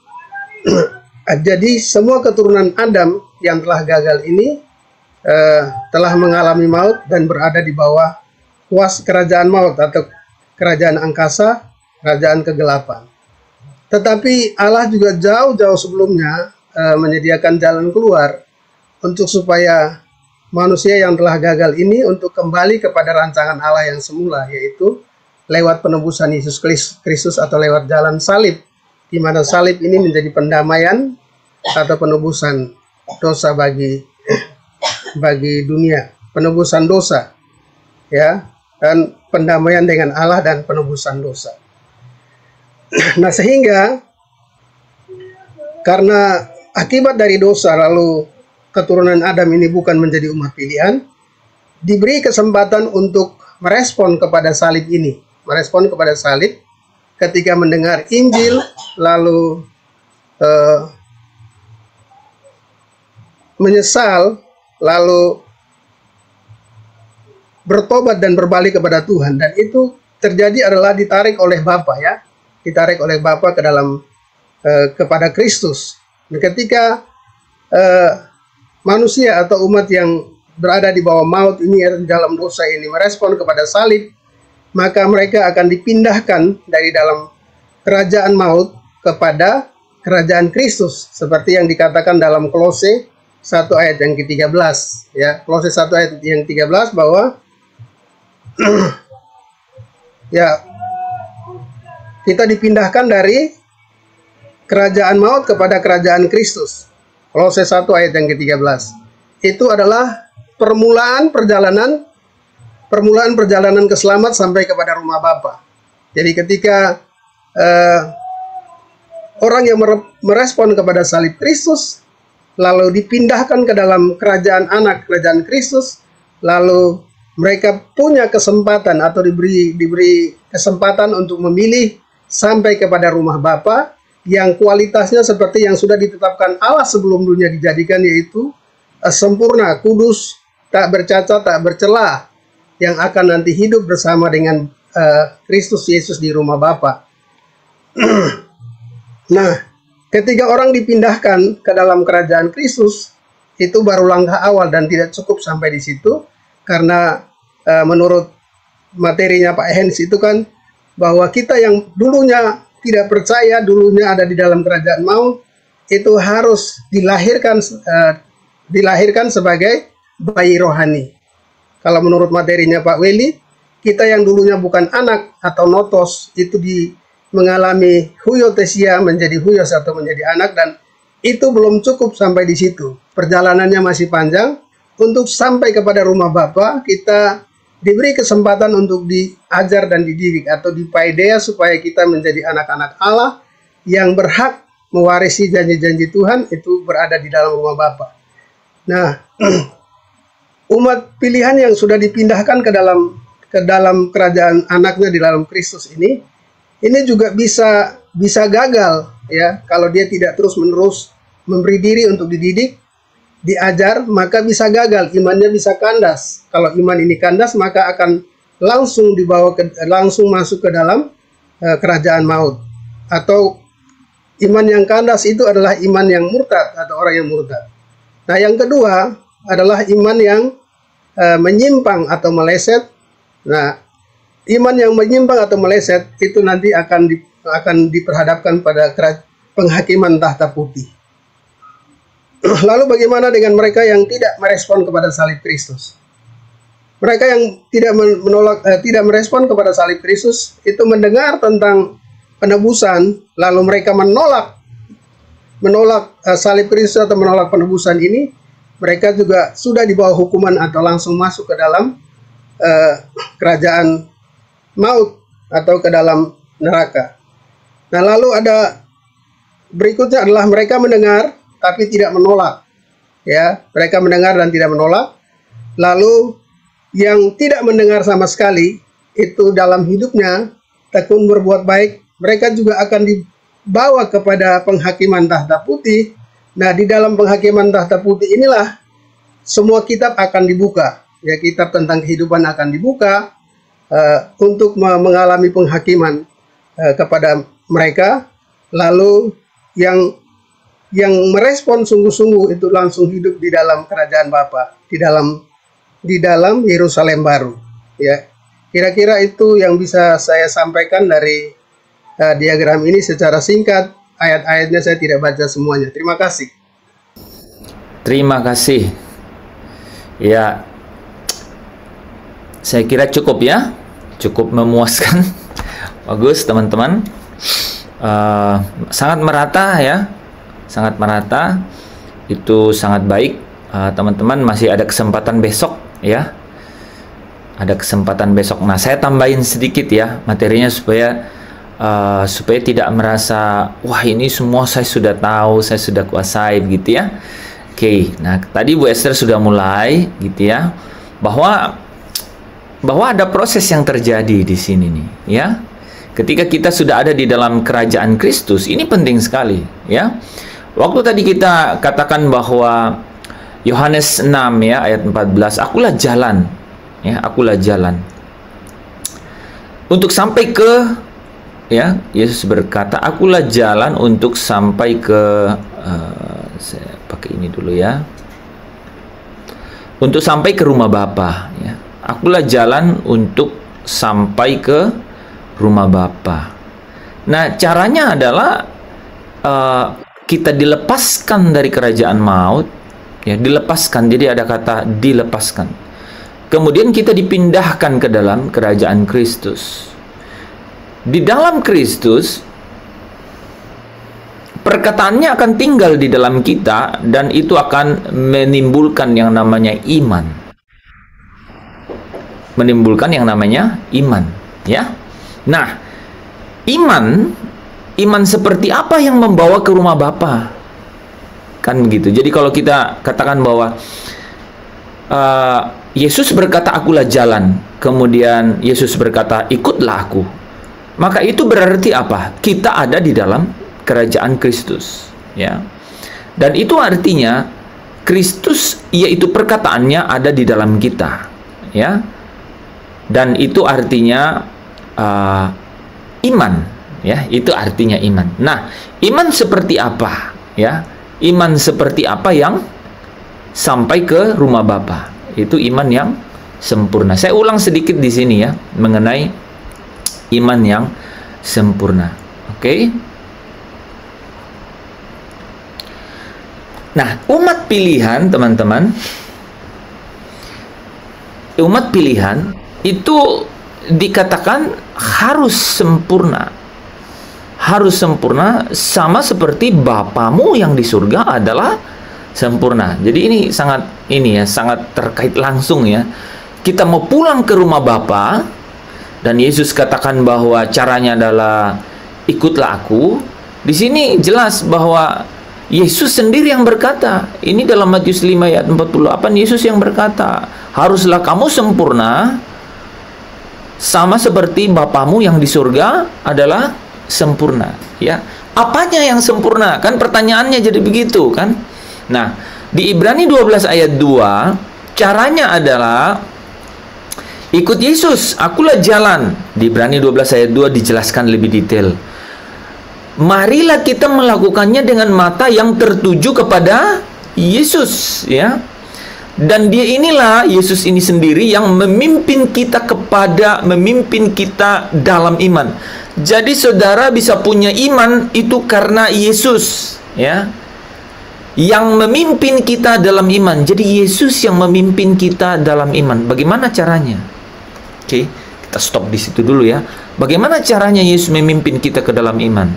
Jadi semua keturunan Adam yang telah gagal ini telah mengalami maut dan berada di bawah kuasa kerajaan maut atau kerajaan angkasa kerajaan kegelapan. Tetapi Allah juga jauh-jauh sebelumnya menyediakan jalan keluar untuk supaya manusia yang telah gagal ini untuk kembali kepada rancangan Allah yang semula, yaitu lewat penebusan Yesus Kristus atau lewat jalan salib, di mana salib ini menjadi pendamaian atau penebusan dosa bagi dunia, penebusan dosa, ya, dan pendamaian dengan Allah dan penebusan dosa. Nah, sehingga karena akibat dari dosa lalu keturunan Adam ini bukan menjadi umat pilihan, diberi kesempatan untuk merespon kepada salib ini, merespon kepada salib ketika mendengar Injil, lalu menyesal, lalu bertobat dan berbalik kepada Tuhan. Dan itu terjadi adalah ditarik oleh Bapa, ya, ditarik oleh Bapa ke dalam kepada Kristus. Dan ketika manusia atau umat yang berada di bawah maut ini, dalam dosa ini, merespon kepada salib, maka mereka akan dipindahkan dari dalam kerajaan maut kepada kerajaan Kristus, seperti yang dikatakan dalam Kolose 1 ayat yang ke-13, ya. Kolose 1 ayat yang 13 bahwa ya, kita dipindahkan dari kerajaan maut kepada kerajaan Kristus. Kolose 1 ayat yang ke-13. Itu adalah permulaan perjalanan ke selamat sampai kepada rumah Bapa. Jadi ketika orang yang merespon kepada salib Kristus, lalu dipindahkan ke dalam kerajaan anak, kerajaan Kristus, lalu mereka punya kesempatan atau diberi kesempatan untuk memilih sampai kepada rumah Bapa yang kualitasnya seperti yang sudah ditetapkan Allah sebelum dunia dijadikan, yaitu sempurna, kudus, tak bercacat, tak bercela, yang akan nanti hidup bersama dengan Kristus Yesus di rumah Bapa. Nah, ketika orang dipindahkan ke dalam kerajaan Kristus, itu baru langkah awal dan tidak cukup sampai di situ, karena menurut materinya Pak Hens itu kan bahwa kita yang dulunya tidak percaya, dulunya ada di dalam kerajaan maut, itu harus dilahirkan sebagai bayi rohani. Kalau menurut materinya Pak Weli, kita yang dulunya bukan anak atau notos, itu mengalami huiotesia, menjadi huyos atau menjadi anak, dan itu belum cukup sampai di situ. Perjalanannya masih panjang. Untuk sampai kepada rumah Bapa, kita diberi kesempatan untuk diajar dan dididik atau dipaidea supaya kita menjadi anak-anak Allah yang berhak mewarisi janji-janji Tuhan, itu berada di dalam rumah Bapa. Nah, umat pilihan yang sudah dipindahkan ke dalam kerajaan anaknya di dalam Kristus ini juga bisa gagal, ya, kalau dia tidak terus-menerus memberi diri untuk dididik, diajar, maka bisa gagal, imannya bisa kandas. Kalau iman ini kandas, maka akan langsung langsung masuk ke dalam kerajaan maut. Atau iman yang kandas itu adalah iman yang murtad atau orang yang murtad. Nah, yang kedua adalah iman yang menyimpang atau meleset. Nah, iman yang menyimpang atau meleset itu nanti akan diperhadapkan pada penghakiman tahta putih. Lalu bagaimana dengan mereka yang tidak merespon kepada salib Kristus? Mereka yang tidak merespon kepada salib Kristus itu mendengar tentang penebusan, lalu mereka menolak salib Kristus atau menolak penebusan ini, mereka juga sudah di bawah hukuman atau langsung masuk ke dalam kerajaan maut atau ke dalam neraka. Nah, lalu ada berikutnya adalah mereka mendengar tapi tidak menolak, ya, mereka mendengar dan tidak menolak. Lalu yang tidak mendengar sama sekali itu dalam hidupnya tekun berbuat baik, mereka juga akan dibawa kepada penghakiman tahta putih. Nah, di dalam penghakiman tahta putih inilah semua kitab akan dibuka, ya, kitab tentang kehidupan akan dibuka untuk mengalami penghakiman kepada mereka. Lalu yang merespon sungguh-sungguh itu langsung hidup di dalam kerajaan Bapa, di dalam Yerusalem baru, ya. Kira-kira itu yang bisa saya sampaikan dari diagram ini secara singkat. Ayat-ayatnya saya tidak baca semuanya. Terima kasih. Terima kasih. Ya, saya kira cukup ya, cukup memuaskan. Bagus teman-teman. Sangat merata ya, sangat merata. Itu sangat baik. Teman-teman masih ada kesempatan besok ya. Ada kesempatan besok. Nah, saya tambahin sedikit ya materinya supaya tidak merasa wah ini semua saya sudah tahu, saya sudah kuasai gitu ya. Oke, nah tadi Bu Esther sudah mulai gitu ya, bahwa ada proses yang terjadi di sini nih ya. Ketika kita sudah ada di dalam kerajaan Kristus, ini penting sekali ya. Waktu tadi kita katakan bahwa Yohanes 6 ya ayat 14, akulah jalan ya, akulah jalan. Untuk sampai ke ya, Yesus berkata, akulah jalan untuk sampai ke saya pakai ini dulu ya. Untuk sampai ke rumah Bapa ya. Akulah jalan untuk sampai ke rumah Bapa. Nah, caranya adalah kita dilepaskan dari kerajaan maut ya, dilepaskan. Jadi ada kata dilepaskan. Kemudian kita dipindahkan ke dalam kerajaan Kristus. Di dalam Kristus, perkataannya akan tinggal di dalam kita dan itu akan menimbulkan yang namanya iman. Menimbulkan yang namanya iman, ya. Nah, iman seperti apa yang membawa ke rumah Bapa? Kan begitu. Jadi kalau kita katakan bahwa Yesus berkata, akulah jalan. Kemudian Yesus berkata, ikutlah aku. Maka itu berarti apa? Kita ada di dalam kerajaan Kristus, ya. Dan itu artinya Kristus, yaitu perkataannya ada di dalam kita, ya. Dan itu artinya iman, ya. Itu artinya iman. Nah, iman seperti apa, ya? Iman seperti apa yang sampai ke rumah Bapa? Itu iman yang sempurna. Saya ulang sedikit di sini ya mengenai iman yang sempurna. Oke. Nah, umat pilihan, teman-teman, umat pilihan itu dikatakan harus sempurna. Harus sempurna sama seperti Bapamu yang di surga adalah sempurna. Jadi ini sangat sangat terkait langsung ya. Kita mau pulang ke rumah Bapa, dan Yesus katakan bahwa caranya adalah ikutlah aku. Di sini jelas bahwa Yesus sendiri yang berkata. Ini dalam Matius 5 ayat 48, Yesus yang berkata, haruslah kamu sempurna sama seperti Bapamu yang di surga adalah sempurna, ya. Apanya yang sempurna? Kan pertanyaannya jadi begitu kan. Nah, di Ibrani 12 ayat 2, caranya adalah ikut Yesus, akulah jalan. Di Ibrani 12 ayat 2 dijelaskan lebih detail. Marilah kita melakukannya dengan mata yang tertuju kepada Yesus, ya. Dan dia inilah, Yesus ini sendiri yang memimpin kita dalam iman. Jadi saudara bisa punya iman itu karena Yesus, ya. Yang memimpin kita dalam iman. Jadi Yesus yang memimpin kita dalam iman. Bagaimana caranya? Oke, kita stop di situ dulu ya. Bagaimana caranya Yesus memimpin kita ke dalam iman?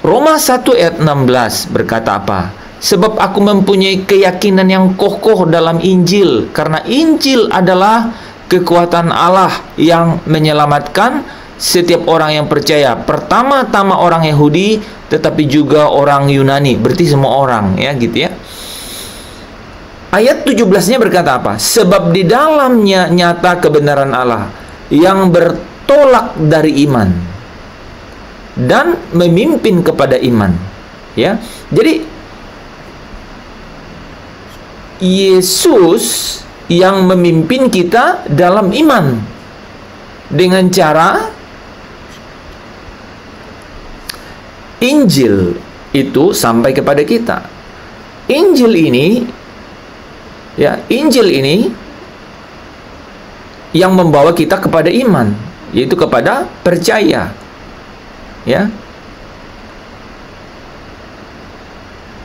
Roma 1 ayat 16 berkata apa? Sebab aku mempunyai keyakinan yang kokoh dalam Injil, karena Injil adalah kekuatan Allah yang menyelamatkan setiap orang yang percaya. Pertama-tama orang Yahudi, tetapi juga orang Yunani. Berarti semua orang, ya gitu ya. Ayat 17-nya berkata apa? Sebab di dalamnya nyata kebenaran Allah yang bertolak dari iman dan memimpin kepada iman, ya. Jadi Yesus yang memimpin kita dalam iman dengan cara Injil itu sampai kepada kita. Injil ini, ya, Injil ini yang membawa kita kepada iman, yaitu kepada percaya. ya.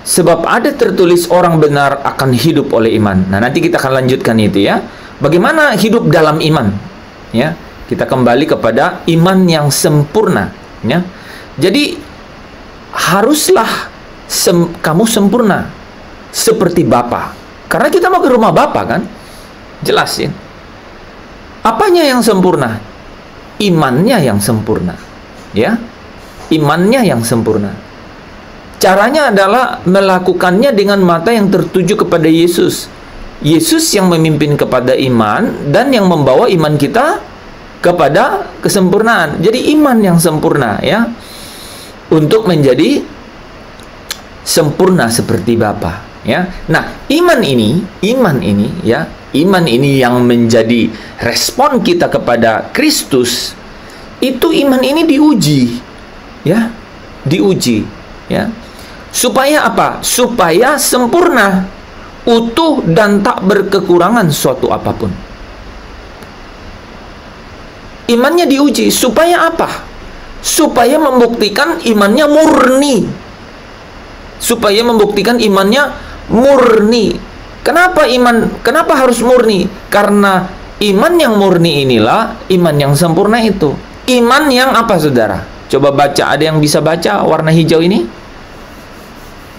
Sebab ada tertulis orang benar akan hidup oleh iman. Nah, nanti kita akan lanjutkan itu ya. Bagaimana hidup dalam iman? Ya, kita kembali kepada iman yang sempurna. Ya, jadi haruslah kamu sempurna seperti Bapa. Karena kita mau ke rumah Bapa kan? Jelasin. Apanya yang sempurna? Imannya yang sempurna. Ya, imannya yang sempurna. Caranya adalah melakukannya dengan mata yang tertuju kepada Yesus. Yesus yang memimpin kepada iman dan yang membawa iman kita kepada kesempurnaan. Jadi iman yang sempurna ya. Untuk menjadi sempurna seperti Bapa ya. Nah, iman ini ya, iman ini yang menjadi respon kita kepada Kristus. Itu iman ini diuji ya, diuji ya. Supaya apa? Supaya sempurna, utuh dan tak berkekurangan suatu apapun. Imannya diuji supaya apa? Supaya membuktikan imannya murni. Supaya membuktikan imannya murni. Kenapa harus murni? Karena iman yang murni inilah iman yang sempurna itu. Iman yang apa, saudara? Coba baca, ada yang bisa baca warna hijau ini?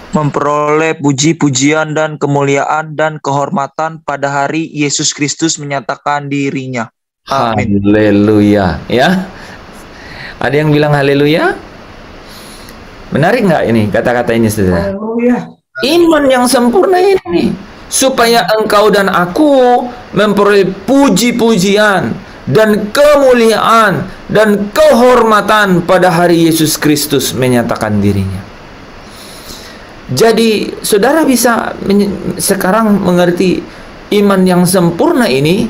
Memperoleh puji-pujian dan kemuliaan dan kehormatan pada hari Yesus Kristus menyatakan dirinya. Amin. Haleluya. Ya. Ada yang bilang haleluya? Menarik nggak ini kata-kata ini, saudara? Haleluya. Iman yang sempurna ini, supaya engkau dan aku memperoleh puji-pujian dan kemuliaan dan kehormatan pada hari Yesus Kristus menyatakan dirinya. Jadi saudara bisa sekarang mengerti iman yang sempurna ini,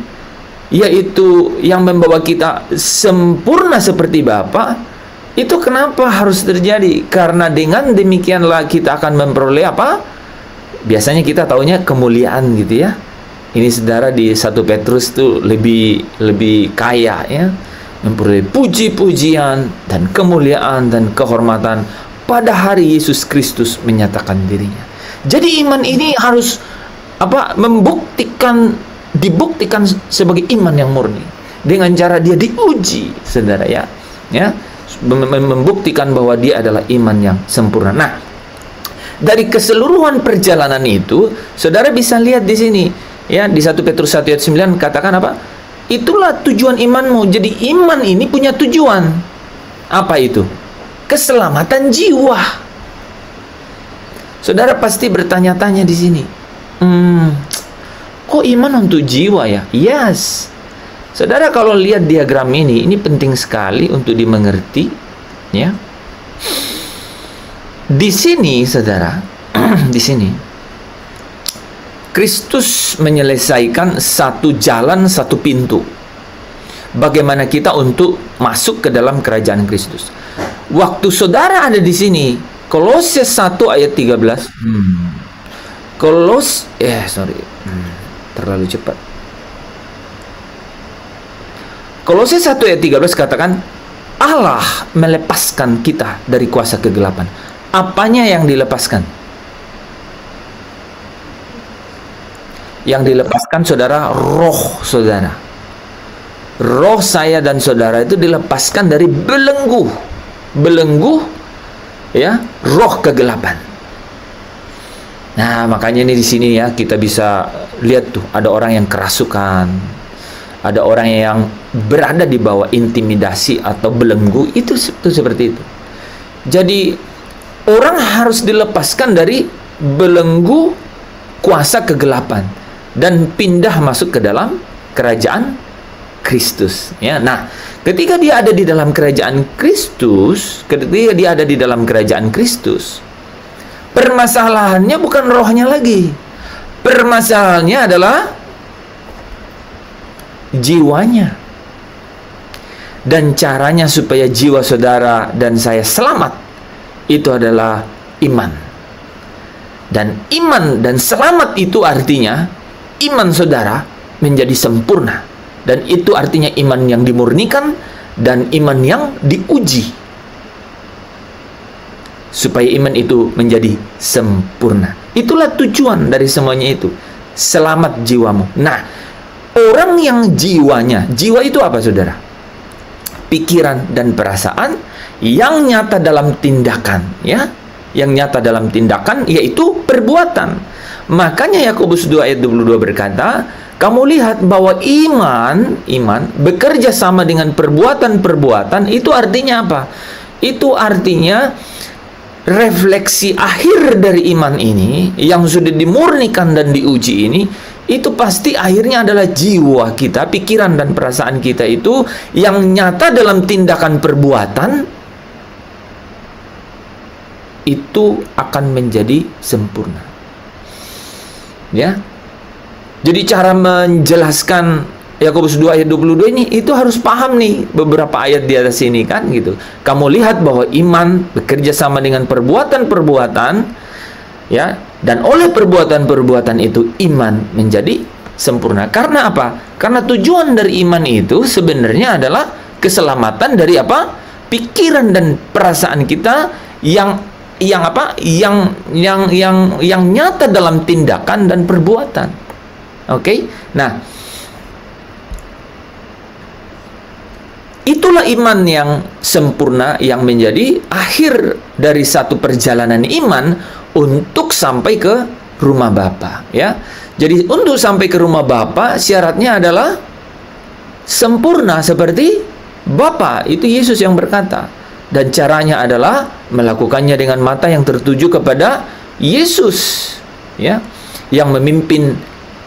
yaitu yang membawa kita sempurna seperti Bapa. Itu kenapa harus terjadi? Karena dengan demikianlah kita akan memperoleh apa? Biasanya kita taunya kemuliaan gitu ya. Ini saudara di 1 Petrus itu lebih kaya ya, memperoleh puji-pujian dan kemuliaan dan kehormatan pada hari Yesus Kristus menyatakan dirinya. Jadi iman ini harus dibuktikan sebagai iman yang murni dengan cara dia diuji, saudara ya. Ya, membuktikan bahwa dia adalah iman yang sempurna. Nah, dari keseluruhan perjalanan itu, saudara bisa lihat di sini ya, di 1 Petrus 1 ayat 9 katakan apa? Itulah tujuan imanmu. Jadi iman ini punya tujuan. Apa itu? Keselamatan jiwa. Saudara pasti bertanya-tanya di sini, kok iman untuk jiwa ya? Yes. Saudara kalau lihat diagram ini penting sekali untuk dimengerti, ya. Di sini, saudara, di sini, Kristus menyelesaikan satu jalan, satu pintu. Bagaimana kita untuk masuk ke dalam kerajaan Kristus? Waktu saudara ada di sini, Kolose 1 ayat 13. Terlalu cepat. Kolose 1 ayat 13 katakan, Allah melepaskan kita dari kuasa kegelapan. Apanya yang dilepaskan? Yang dilepaskan, saudara, roh saudara. Roh saya dan saudara itu dilepaskan dari belenggu ya, roh kegelapan. Nah, makanya ini di sini ya kita bisa lihat tuh, ada orang yang kerasukan, ada orang yang berada di bawah intimidasi atau belenggu itu seperti itu. Jadi orang harus dilepaskan dari belenggu kuasa kegelapan dan pindah masuk ke dalam kerajaan Kristus ya. Nah, ketika dia ada di dalam kerajaan Kristus, permasalahannya bukan rohnya lagi. Permasalahannya adalah jiwanya. Dan caranya supaya jiwa saudara dan saya selamat itu adalah iman. Dan iman dan selamat itu artinya iman saudara menjadi sempurna. Dan itu artinya iman yang dimurnikan dan iman yang diuji. supaya iman itu menjadi sempurna. Itulah tujuan dari semuanya itu. Selamat jiwamu. Nah, orang yang jiwa itu apa, saudara? Pikiran dan perasaan yang nyata dalam tindakan, ya. Yang nyata dalam tindakan yaitu perbuatan. Makanya Yakobus 2 ayat 22 berkata, kamu lihat bahwa iman bekerja sama dengan perbuatan-perbuatan. Itu artinya apa? Itu artinya refleksi akhir dari iman ini yang sudah dimurnikan dan diuji ini, itu pasti akhirnya adalah jiwa kita, pikiran dan perasaan kita itu yang nyata dalam tindakan perbuatan itu akan menjadi sempurna. Ya. Jadi cara menjelaskan Yakobus 2 ayat 22 ini itu harus paham nih beberapa ayat di atas ini kan gitu. Kamu lihat bahwa iman bekerja sama dengan perbuatan-perbuatan, ya, dan oleh perbuatan-perbuatan itu iman menjadi sempurna. Karena apa? Karena tujuan dari iman itu sebenarnya adalah keselamatan dari apa? Pikiran dan perasaan kita yang nyata dalam tindakan dan perbuatan. Oke? Nah, itulah iman yang sempurna yang menjadi akhir dari satu perjalanan iman untuk sampai ke rumah Bapa, ya. Jadi untuk sampai ke rumah Bapa syaratnya adalah sempurna seperti Bapa. Itu Yesus yang berkata. Dan caranya adalah melakukannya dengan mata yang tertuju kepada Yesus, ya, yang memimpin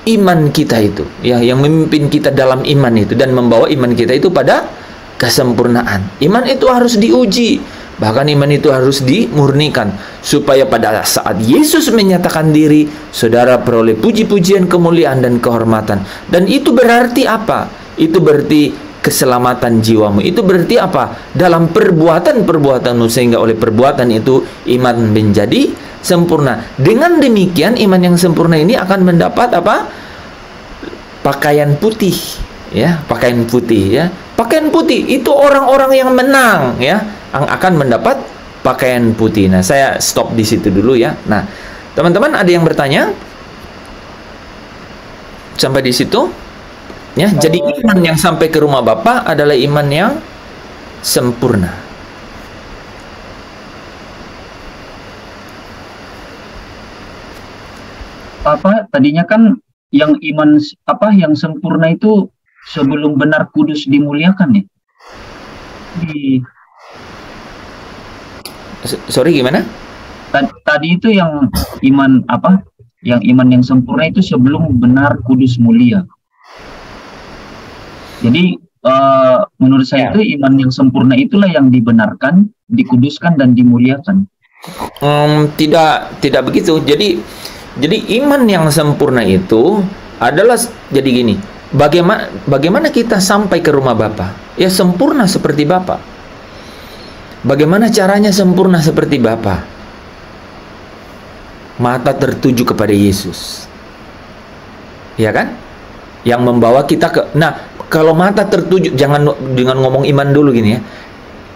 iman kita itu, ya, yang memimpin kita dalam iman itu dan membawa iman kita itu pada kesempurnaan. Iman itu harus diuji, bahkan iman itu harus dimurnikan supaya pada saat Yesus menyatakan diri, saudara peroleh puji-pujian, kemuliaan dan kehormatan. Dan itu berarti apa? Itu berarti keselamatan jiwamu. Itu berarti apa? Dalam perbuatan-perbuatanmu, sehingga oleh perbuatan itu iman menjadi sempurna. Dengan demikian iman yang sempurna ini akan mendapat apa? Pakaian putih, ya, pakaian putih, ya. Pakaian putih itu orang-orang yang menang, ya, yang akan mendapat pakaian putih. Nah, saya stop di situ dulu, ya. Nah, teman-teman ada yang bertanya? Sampai di situ? Ya, jadi iman yang sampai ke rumah Bapa adalah iman yang sempurna. Apa tadinya kan yang iman yang sempurna itu sebelum benar kudus dimuliakan, ya? Sorry, gimana? Tadi itu yang iman yang iman yang sempurna itu sebelum benar kudus mulia. Jadi menurut saya itu iman yang sempurna itulah yang dibenarkan, dikuduskan dan dimuliakan. Tidak begitu. Jadi iman yang sempurna itu adalah jadi gini. Bagaimana kita sampai ke rumah Bapa? Ya sempurna seperti Bapa. Bagaimana caranya sempurna seperti Bapa? Mata tertuju kepada Yesus. Ya kan? Yang membawa kita ke. Nah, kalau mata tertuju, jangan dengan ngomong iman dulu gini, ya.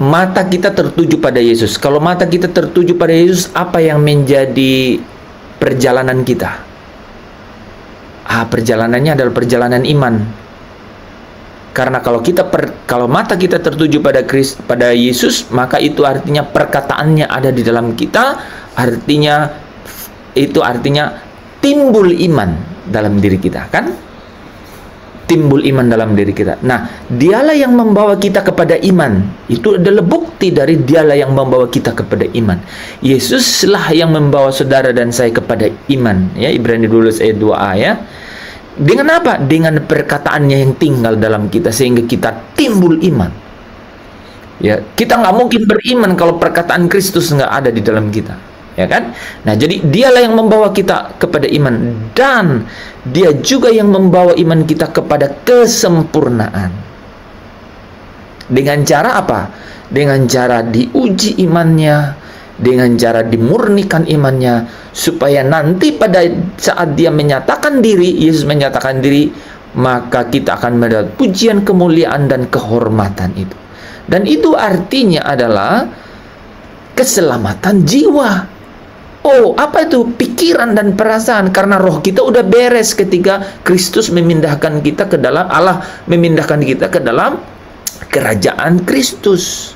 Mata kita tertuju pada Yesus. Kalau mata kita tertuju pada Yesus, apa yang menjadi perjalanan kita? Perjalanannya adalah perjalanan iman. Karena kalau mata kita tertuju pada Yesus, maka itu artinya perkataannya ada di dalam kita, artinya timbul iman dalam diri kita, kan? Timbul iman dalam diri kita. Nah, dialah yang membawa kita kepada iman. Itu adalah bukti dari dialah yang membawa kita kepada iman. Yesuslah yang membawa saudara dan saya kepada iman, ya. Ibrani 12 ayat 2a, ya. Dengan apa? Dengan perkataannya yang tinggal dalam kita sehingga kita timbul iman. Ya, kita nggak mungkin beriman kalau perkataan Kristus nggak ada di dalam kita, ya kan? Nah, jadi dialah yang membawa kita kepada iman dan dia juga yang membawa iman kita kepada kesempurnaan. Dengan cara apa? Dengan cara diuji imannya, dengan cara dimurnikan imannya, supaya nanti pada saat dia menyatakan diri, Yesus menyatakan diri, maka kita akan mendapat pujian, kemuliaan dan kehormatan itu. Dan itu artinya adalah keselamatan jiwa. Oh, apa itu? Pikiran dan perasaan. Karena roh kita udah beres ketika Kristus memindahkan kita ke dalam, Allah memindahkan kita ke dalam kerajaan Kristus.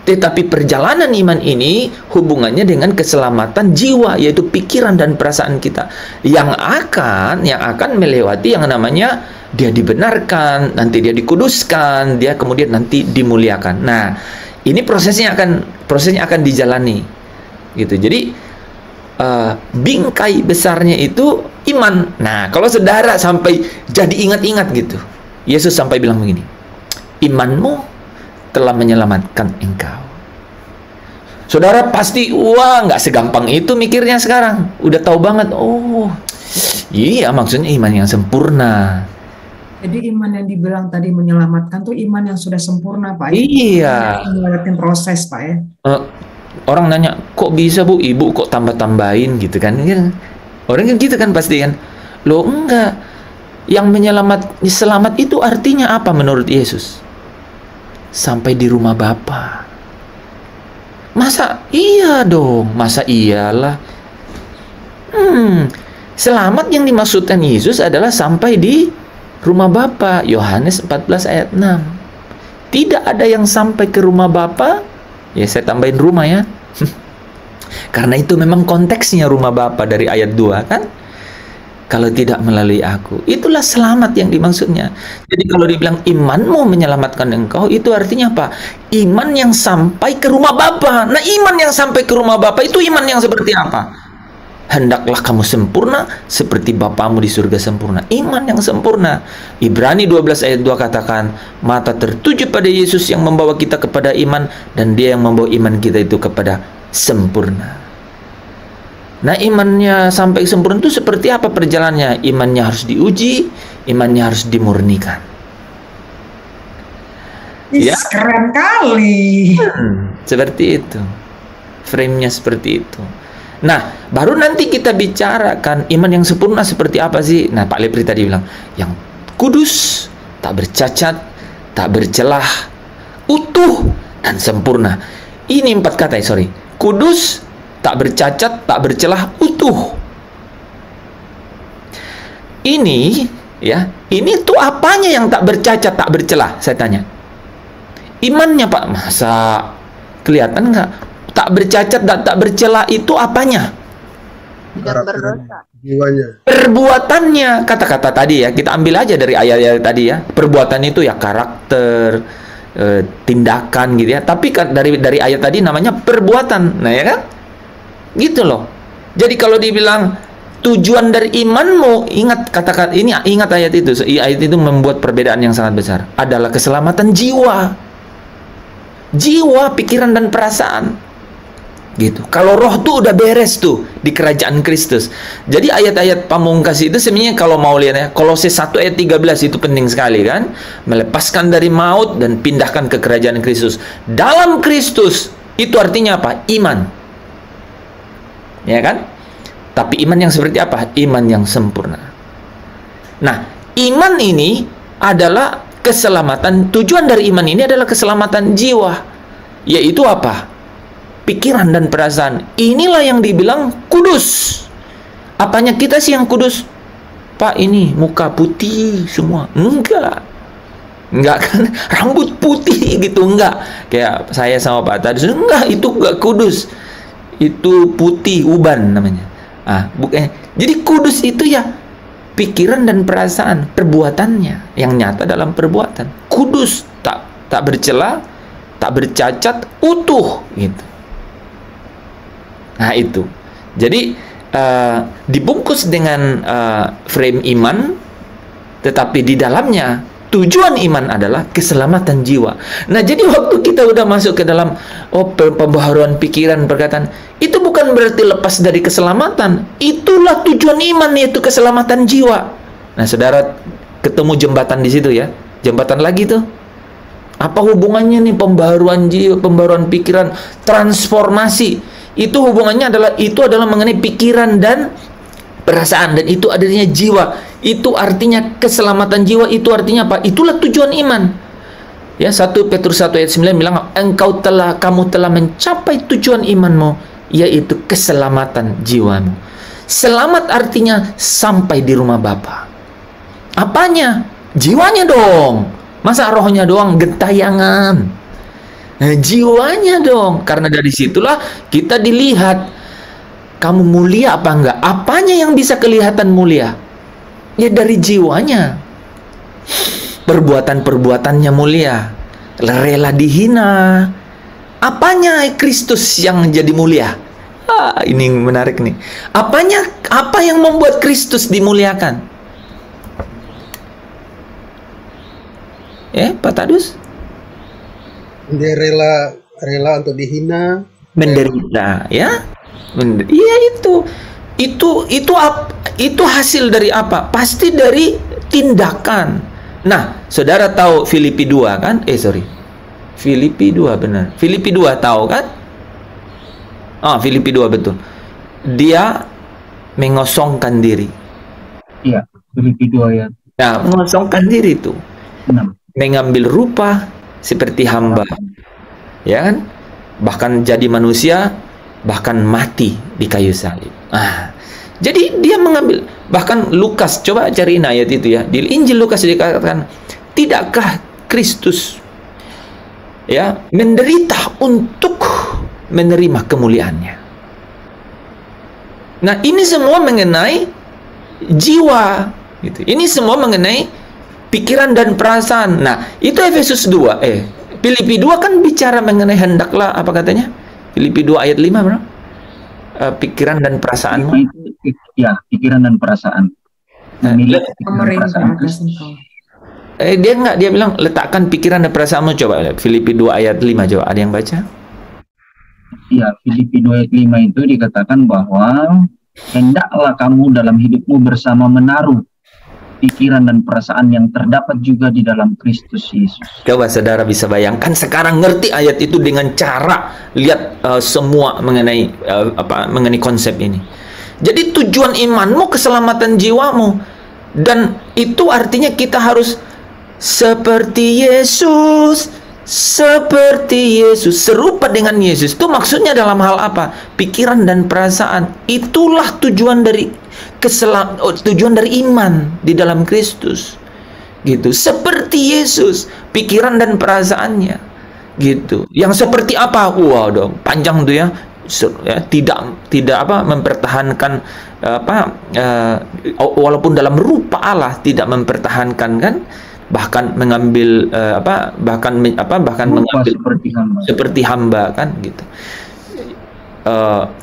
Tetapi perjalanan iman ini hubungannya dengan keselamatan jiwa, yaitu pikiran dan perasaan kita yang akan melewati yang namanya dia dibenarkan, nanti dia dikuduskan, dia kemudian nanti dimuliakan. Nah, ini prosesnya akan dijalani, gitu. Jadi bingkai besarnya itu iman. Nah, kalau saudara sampai jadi ingat-ingat gitu, Yesus sampai bilang begini, imanmu telah menyelamatkan engkau. Saudara pasti, wah, nggak segampang itu mikirnya sekarang. Udah tahu banget, oh iya, maksudnya iman yang sempurna. Jadi iman yang dibilang tadi menyelamatkan tuh iman yang sudah sempurna, Pak. Iya. Melewati proses, Pak ya. Orang nanya, kok bisa Bu, Ibu kok tambah-tambahin gitu kan? Orang kan gitu kan pasti kan. Loh enggak. Yang selamat itu artinya apa menurut Yesus? Sampai di rumah Bapa. Masa iya dong? Masa iyalah? Selamat yang dimaksudkan Yesus adalah sampai di rumah Bapa. Yohanes 14 ayat 6. Tidak ada yang sampai ke rumah Bapa. Ya, saya tambahin rumah ya. Karena itu memang konteksnya rumah Bapa dari ayat 2 kan. Kalau tidak melalui aku. Itulah selamat yang dimaksudnya. Jadi kalau dibilang imanmu menyelamatkan engkau, itu artinya apa? Iman yang sampai ke rumah Bapa. Nah, iman yang sampai ke rumah Bapa itu iman yang seperti apa? Hendaklah kamu sempurna seperti Bapamu di surga sempurna. Iman yang sempurna. Ibrani 12 ayat 2 katakan, mata tertuju pada Yesus yang membawa kita kepada iman, dan dia yang membawa iman kita itu kepada sempurna. Nah, imannya sampai sempurna itu seperti apa perjalanannya? Imannya harus diuji, imannya harus dimurnikan. Ya, keren kali. Seperti itu. Frame-nya seperti itu. Nah, baru nanti kita bicarakan iman yang sempurna seperti apa sih? Nah, Pak Lepri tadi bilang, yang kudus, tak bercacat, tak bercelah, utuh, dan sempurna. Ini 4 kata, sorry. Kudus, tak bercacat, tak bercelah, utuh. Ini, ya, ini tuh apanya yang tak bercacat, tak bercelah? Saya tanya. Imannya, Pak, masa kelihatan nggak? Tak bercacat dan tak bercela itu apanya? Tidak berdosa. Jiwanya. Perbuatannya, kata-kata tadi ya, kita ambil aja dari ayat-ayat tadi ya. Perbuatan itu ya karakter, tindakan gitu ya. Tapi dari ayat tadi namanya perbuatan. Nah ya kan? Gitu loh. Jadi kalau dibilang tujuan dari imanmu, ingat kata-kata ini, ingat ayat itu. Ayat itu membuat perbedaan yang sangat besar. Adalah keselamatan jiwa. Jiwa, pikiran dan perasaan. Gitu. Kalau roh tuh udah beres tuh di kerajaan Kristus. Jadi ayat-ayat pamungkas itu sebenarnya kalau mau lihat ya, Kolose 1 ayat 13 itu penting sekali kan. Melepaskan dari maut dan pindahkan ke kerajaan Kristus. Dalam Kristus itu artinya apa? Iman. Ya kan? Tapi iman yang seperti apa? Iman yang sempurna. Nah, iman ini adalah keselamatan. Tujuan dari iman ini adalah keselamatan jiwa. Yaitu apa? Pikiran dan perasaan. Inilah yang dibilang kudus. Apanya kita sih yang kudus? Pak, ini muka putih semua. Enggak kan, rambut putih gitu, enggak. Kayak saya sama Pak tadi, enggak, itu enggak kudus. Itu putih uban namanya. Bukan. Jadi kudus itu ya pikiran dan perasaan, perbuatannya yang nyata dalam perbuatan. Kudus, tak bercela, tak bercacat, utuh gitu. Nah itu, jadi dibungkus dengan frame iman, tetapi di dalamnya tujuan iman adalah keselamatan jiwa. Nah jadi waktu kita udah masuk ke dalam pembaharuan pikiran, perkataan, itu bukan berarti lepas dari keselamatan. Itulah tujuan iman, yaitu keselamatan jiwa. Nah saudara ketemu jembatan di situ ya, jembatan lagi tuh. Apa hubungannya nih pembaharuan jiwa, pembaharuan pikiran, transformasi? Itu hubungannya adalah mengenai pikiran dan perasaan, dan itu adanya jiwa. Itu artinya keselamatan jiwa, itu artinya apa? Itulah tujuan iman. Ya, 1 Petrus 1 ayat 9 bilang, kamu telah mencapai tujuan imanmu, yaitu keselamatan jiwamu. Selamat artinya sampai di rumah Bapa. Apanya? Jiwanya dong. Masa rohnya doang gentayangan? Nah, jiwanya dong. Karena dari situlah kita dilihat, kamu mulia apa enggak? Apanya yang bisa kelihatan mulia? Ya dari jiwanya. Perbuatan-perbuatannya mulia, rela dihina. Apanya Kristus yang jadi mulia? Ini menarik nih. Apa yang membuat Kristus dimuliakan? Pak Tadus? Dia rela untuk dihina, menderita, ya. Iya, itu hasil dari apa? Pasti dari tindakan. Nah, saudara tahu Filipi 2 kan? Filipi 2 benar. Filipi 2 tahu kan? Filipi 2 betul. Dia mengosongkan diri. Iya, Filipi 2 ya. Nah, mengosongkan diri itu. Mengambil rupa seperti hamba. Ya kan? Bahkan jadi manusia, bahkan mati di kayu salib. Jadi dia mengambil, bahkan Lukas, coba cariin ayat itu ya. Di Injil Lukas dikatakan, tidakkah Kristus ya menderita untuk menerima kemuliaannya. Nah, ini semua mengenai jiwa gitu. Ini semua mengenai pikiran dan perasaan. Nah, itu Efesus 2. Filipi 2 kan bicara mengenai hendaklah, apa katanya? Filipi 2 ayat 5 bro. Pikiran dan perasaanmu. Ya, pikiran dan perasaan. Dia bilang letakkan pikiran dan perasaanmu. Coba Filipi 2 ayat 5, coba ada yang baca? Ya, Filipi 2 ayat 5 itu dikatakan bahwa hendaklah kamu dalam hidupmu bersama menaruh pikiran dan perasaan yang terdapat juga di dalam Kristus Yesus. Coba saudara bisa bayangkan sekarang ngerti ayat itu dengan cara lihat semua mengenai mengenai konsep ini. Jadi tujuan imanmu keselamatan jiwamu, dan itu artinya kita harus seperti Yesus, serupa dengan Yesus. Itu maksudnya dalam hal apa? Pikiran dan perasaan. Itulah tujuan dari tujuan dari iman di dalam Kristus. Gitu. Seperti Yesus, pikiran dan perasaannya. Gitu. Yang seperti apa? Wow, dong, panjang tuh ya. Tidak mempertahankan walaupun dalam rupa Allah tidak mempertahankan kan, bahkan mengambil bahkan mengambil seperti hamba kan gitu.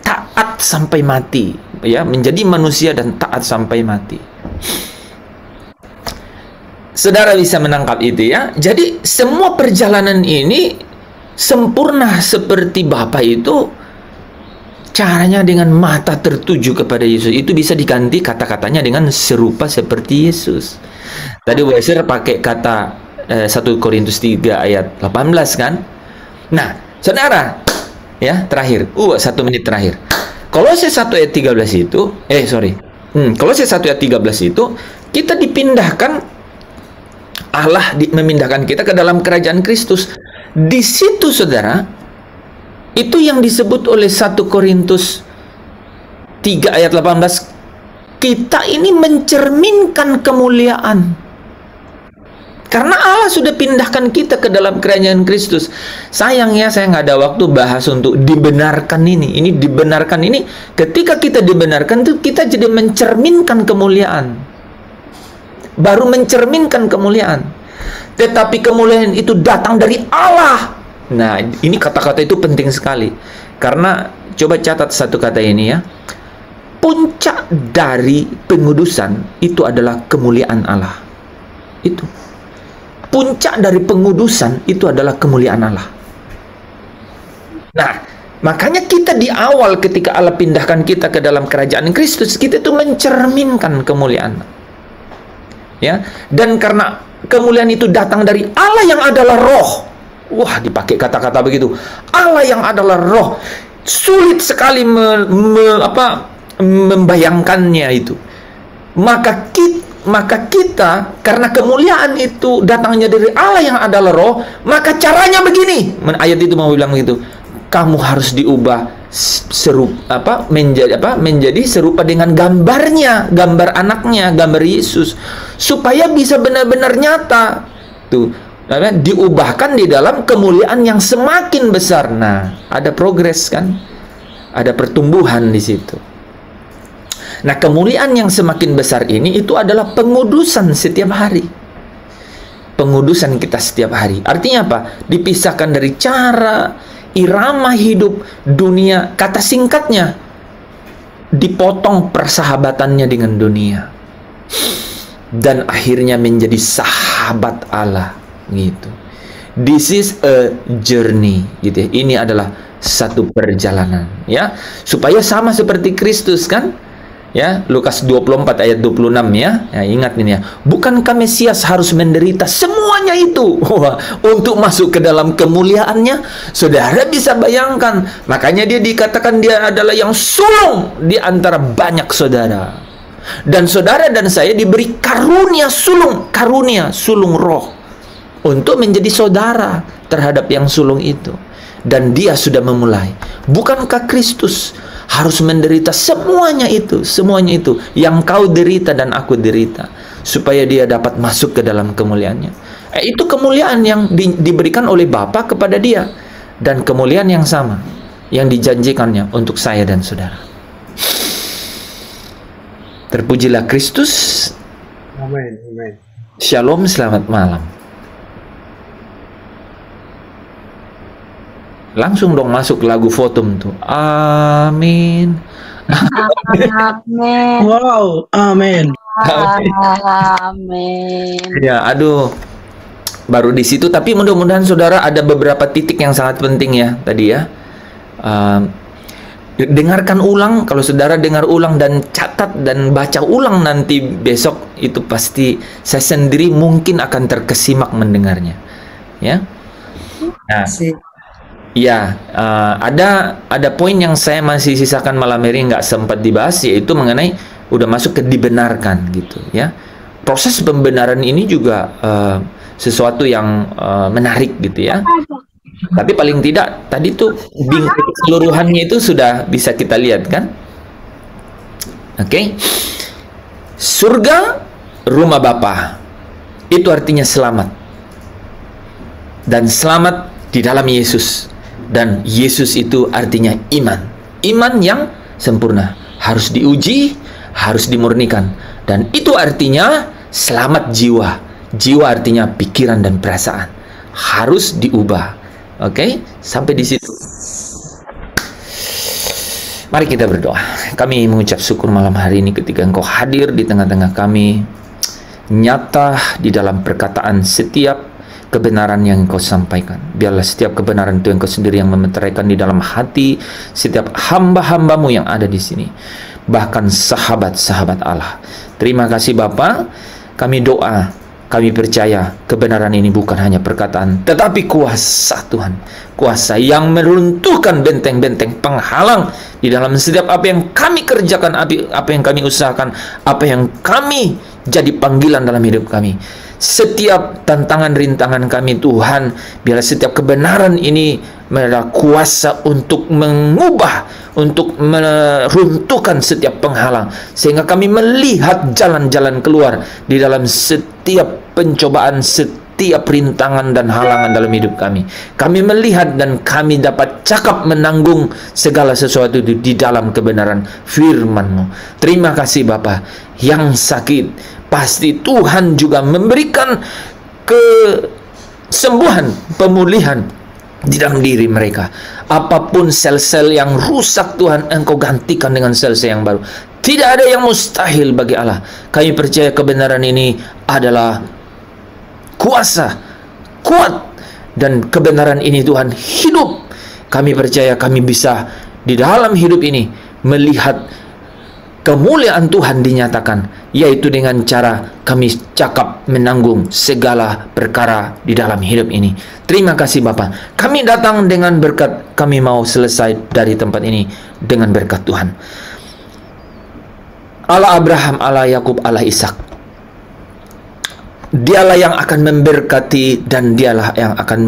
Taat sampai mati ya, menjadi manusia dan taat sampai mati. Saudara bisa menangkap itu ya. Jadi semua perjalanan ini sempurna seperti Bapa itu caranya dengan mata tertuju kepada Yesus. Itu bisa diganti kata-katanya dengan serupa seperti Yesus. Tadi Weser pakai kata 1 Korintus 3 ayat 18 kan. Nah saudara ya, terakhir 1 menit terakhir, Kolose 1 ayat 13 itu Kolose 1 ayat 13 itu kita dipindahkan, Allah memindahkan kita ke dalam kerajaan Kristus. Di situ saudara, itu yang disebut oleh 1 Korintus 3 ayat 18, kita ini mencerminkan kemuliaan. Karena Allah sudah pindahkan kita ke dalam kerajaan Kristus. Sayangnya saya nggak ada waktu bahas untuk dibenarkan ini. Ini dibenarkan ini, ketika kita dibenarkan itu kita jadi mencerminkan kemuliaan. Baru mencerminkan kemuliaan. Tetapi kemuliaan itu datang dari Allah. Nah, ini kata-kata itu penting sekali. Karena coba catat satu kata ini ya. Puncak dari pengudusan itu adalah kemuliaan Allah. Itu. Puncak dari pengudusan itu adalah kemuliaan Allah. Nah, makanya kita di awal ketika Allah pindahkan kita ke dalam kerajaan Kristus, kita itu mencerminkan kemuliaan. Ya, dan karena kemuliaan itu datang dari Allah yang adalah roh. Wah, dipakai kata-kata begitu. Allah yang adalah roh. Sulit sekali membayangkannya itu. Maka maka kita, karena kemuliaan itu datangnya dari Allah yang adalah roh, maka caranya begini. Ayat itu mau bilang begitu. Kamu harus diubah menjadi serupa dengan gambarnya, gambar anaknya, gambar Yesus, supaya bisa benar-benar nyata. Tuh, diubahkan di dalam kemuliaan yang semakin besar. Nah, ada progres kan? Ada pertumbuhan di situ. Nah, kemuliaan yang semakin besar ini itu adalah pengudusan setiap hari. Pengudusan kita setiap hari. Artinya apa? Dipisahkan dari cara, irama hidup dunia. Kata singkatnya, dipotong persahabatannya dengan dunia. Dan akhirnya menjadi sahabat Allah gitu. This is a journey gitu ya. Ini adalah satu perjalanan ya, supaya sama seperti Kristus kan ya. Lukas 24 ayat 26 ya. Ya, ingat ini ya. Bukankah Mesias harus menderita semuanya itu untuk masuk ke dalam kemuliaannya? Saudara bisa bayangkan. Makanya dia dikatakan dia adalah yang sulung di antara banyak saudara. Dan saudara dan saya diberi karunia sulung roh untuk menjadi saudara terhadap yang sulung itu. Dan dia sudah memulai. Bukankah Kristus harus menderita semuanya itu yang kau derita dan aku derita, supaya dia dapat masuk ke dalam kemuliaannya. Itu kemuliaan yang diberikan oleh Bapa kepada dia, dan kemuliaan yang sama yang dijanjikannya untuk saya dan saudara. Terpujilah Kristus. Amin. Amin. Shalom, selamat malam. Langsung dong masuk lagu Votum tuh. Amin. Amin. Wow, amin. Amin. Ya, aduh. Baru di situ, tapi mudah-mudahan saudara ada beberapa titik yang sangat penting ya tadi ya. Dengarkan ulang, kalau saudara dengar ulang dan catat dan baca ulang nanti besok, itu pasti saya sendiri mungkin akan terkesimak mendengarnya. Ya. Nah, ya, ada poin yang saya masih sisakan malam ini nggak sempat dibahas, yaitu mengenai udah masuk ke dibenarkan gitu ya. Proses pembenaran ini juga sesuatu yang menarik gitu ya. Tapi paling tidak tadi tuh bingkai keseluruhannya itu sudah bisa kita lihat kan. Oke. Surga, rumah Bapa. Itu artinya selamat. Dan selamat di dalam Yesus. Dan Yesus itu artinya iman. Iman yang sempurna. Harus diuji, harus dimurnikan. Dan itu artinya selamat jiwa. Jiwa artinya pikiran dan perasaan. Harus diubah. Oke, sampai di situ. Mari kita berdoa. Kami mengucap syukur malam hari ini ketika Engkau hadir di tengah-tengah kami. Nyata di dalam perkataan setiap kebenaran yang Engkau sampaikan. Biarlah setiap kebenaran itu Engkau sendiri yang memeteraikan di dalam hati setiap hamba-hambamu yang ada di sini. Bahkan sahabat-sahabat Allah. Terima kasih Bapa. Kami doa, kami percaya kebenaran ini bukan hanya perkataan, tetapi kuasa Tuhan. Kuasa yang meruntuhkan benteng-benteng penghalang di dalam setiap apa yang kami kerjakan, apa yang kami usahakan, apa yang kami jadi panggilan dalam hidup kami. Setiap tantangan rintangan kami Tuhan, biarlah setiap kebenaran ini adalah kuasa untuk mengubah, untuk meruntuhkan setiap penghalang, sehingga kami melihat jalan-jalan keluar di dalam setiap pencobaan, setiap rintangan dan halangan dalam hidup kami. Kami melihat dan kami dapat cakap menanggung segala sesuatu itu di dalam kebenaran firman-Mu. Terima kasih Bapa. Yang sakit pasti Tuhan juga memberikan kesembuhan, pemulihan di dalam diri mereka. Apapun sel-sel yang rusak Tuhan, Engkau gantikan dengan sel-sel yang baru. Tidak ada yang mustahil bagi Allah. Kami percaya kebenaran ini adalah kuasa, kuat, dan kebenaran ini Tuhan hidup. Kami percaya kami bisa di dalam hidup ini melihat kemuliaan Tuhan dinyatakan, yaitu dengan cara kami cakap menanggung segala perkara di dalam hidup ini. Terima kasih Bapa. Kami datang dengan berkat, kami mau selesai dari tempat ini dengan berkat Tuhan. Allah Abraham, Allah Yakub, Allah Ishak. Dialah yang akan memberkati dan dialah yang akan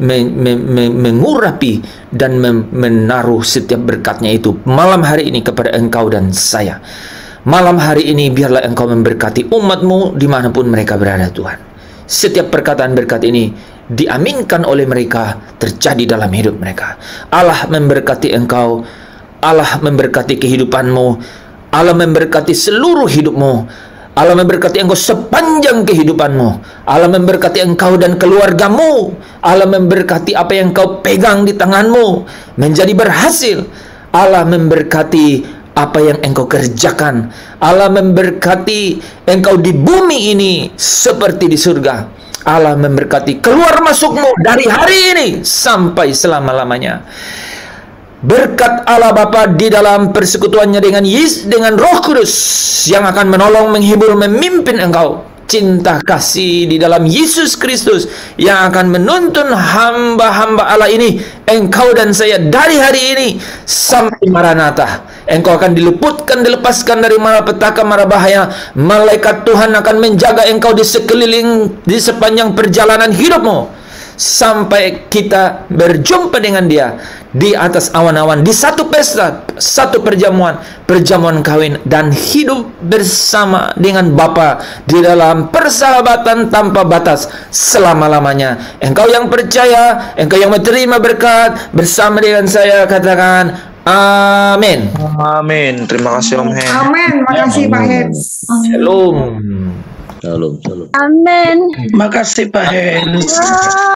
mengurapi dan menaruh setiap berkatnya itu malam hari ini kepada engkau dan saya. Malam hari ini biarlah engkau memberkati umatmu dimanapun mereka berada, Tuhan. Setiap perkataan berkat ini diaminkan oleh mereka terjadi dalam hidup mereka. Allah memberkati engkau, Allah memberkati kehidupanmu, Allah memberkati seluruh hidupmu, Allah memberkati engkau sepanjang kehidupanmu, Allah memberkati engkau dan keluargamu, Allah memberkati apa yang kau pegang di tanganmu menjadi berhasil, Allah memberkati apa yang engkau kerjakan, Allah memberkati engkau di bumi ini seperti di surga, Allah memberkati keluar masukmu dari hari ini sampai selama-lamanya. Berkat Allah Bapa di dalam persekutuannya dengan Roh Kudus yang akan menolong, menghibur, memimpin engkau. Cinta kasih di dalam Yesus Kristus yang akan menuntun hamba-hamba Allah ini, engkau dan saya dari hari ini sampai Maranatha. Engkau akan diluputkan, dilepaskan dari malapetaka, mara bahaya. Malaikat Tuhan akan menjaga engkau di sekeliling, di sepanjang perjalanan hidupmu, sampai kita berjumpa dengan Dia di atas awan-awan, di satu pesta, satu perjamuan kawin, dan hidup bersama dengan Bapa di dalam persahabatan tanpa batas selama-lamanya. Engkau yang percaya, engkau yang menerima berkat bersama dengan saya, katakan amin. Amin. Terima kasih Om Hen. Amin. Makasih Pak Hen. Shalom. Shalom, shalom. Amin. Makasih Pak Hen.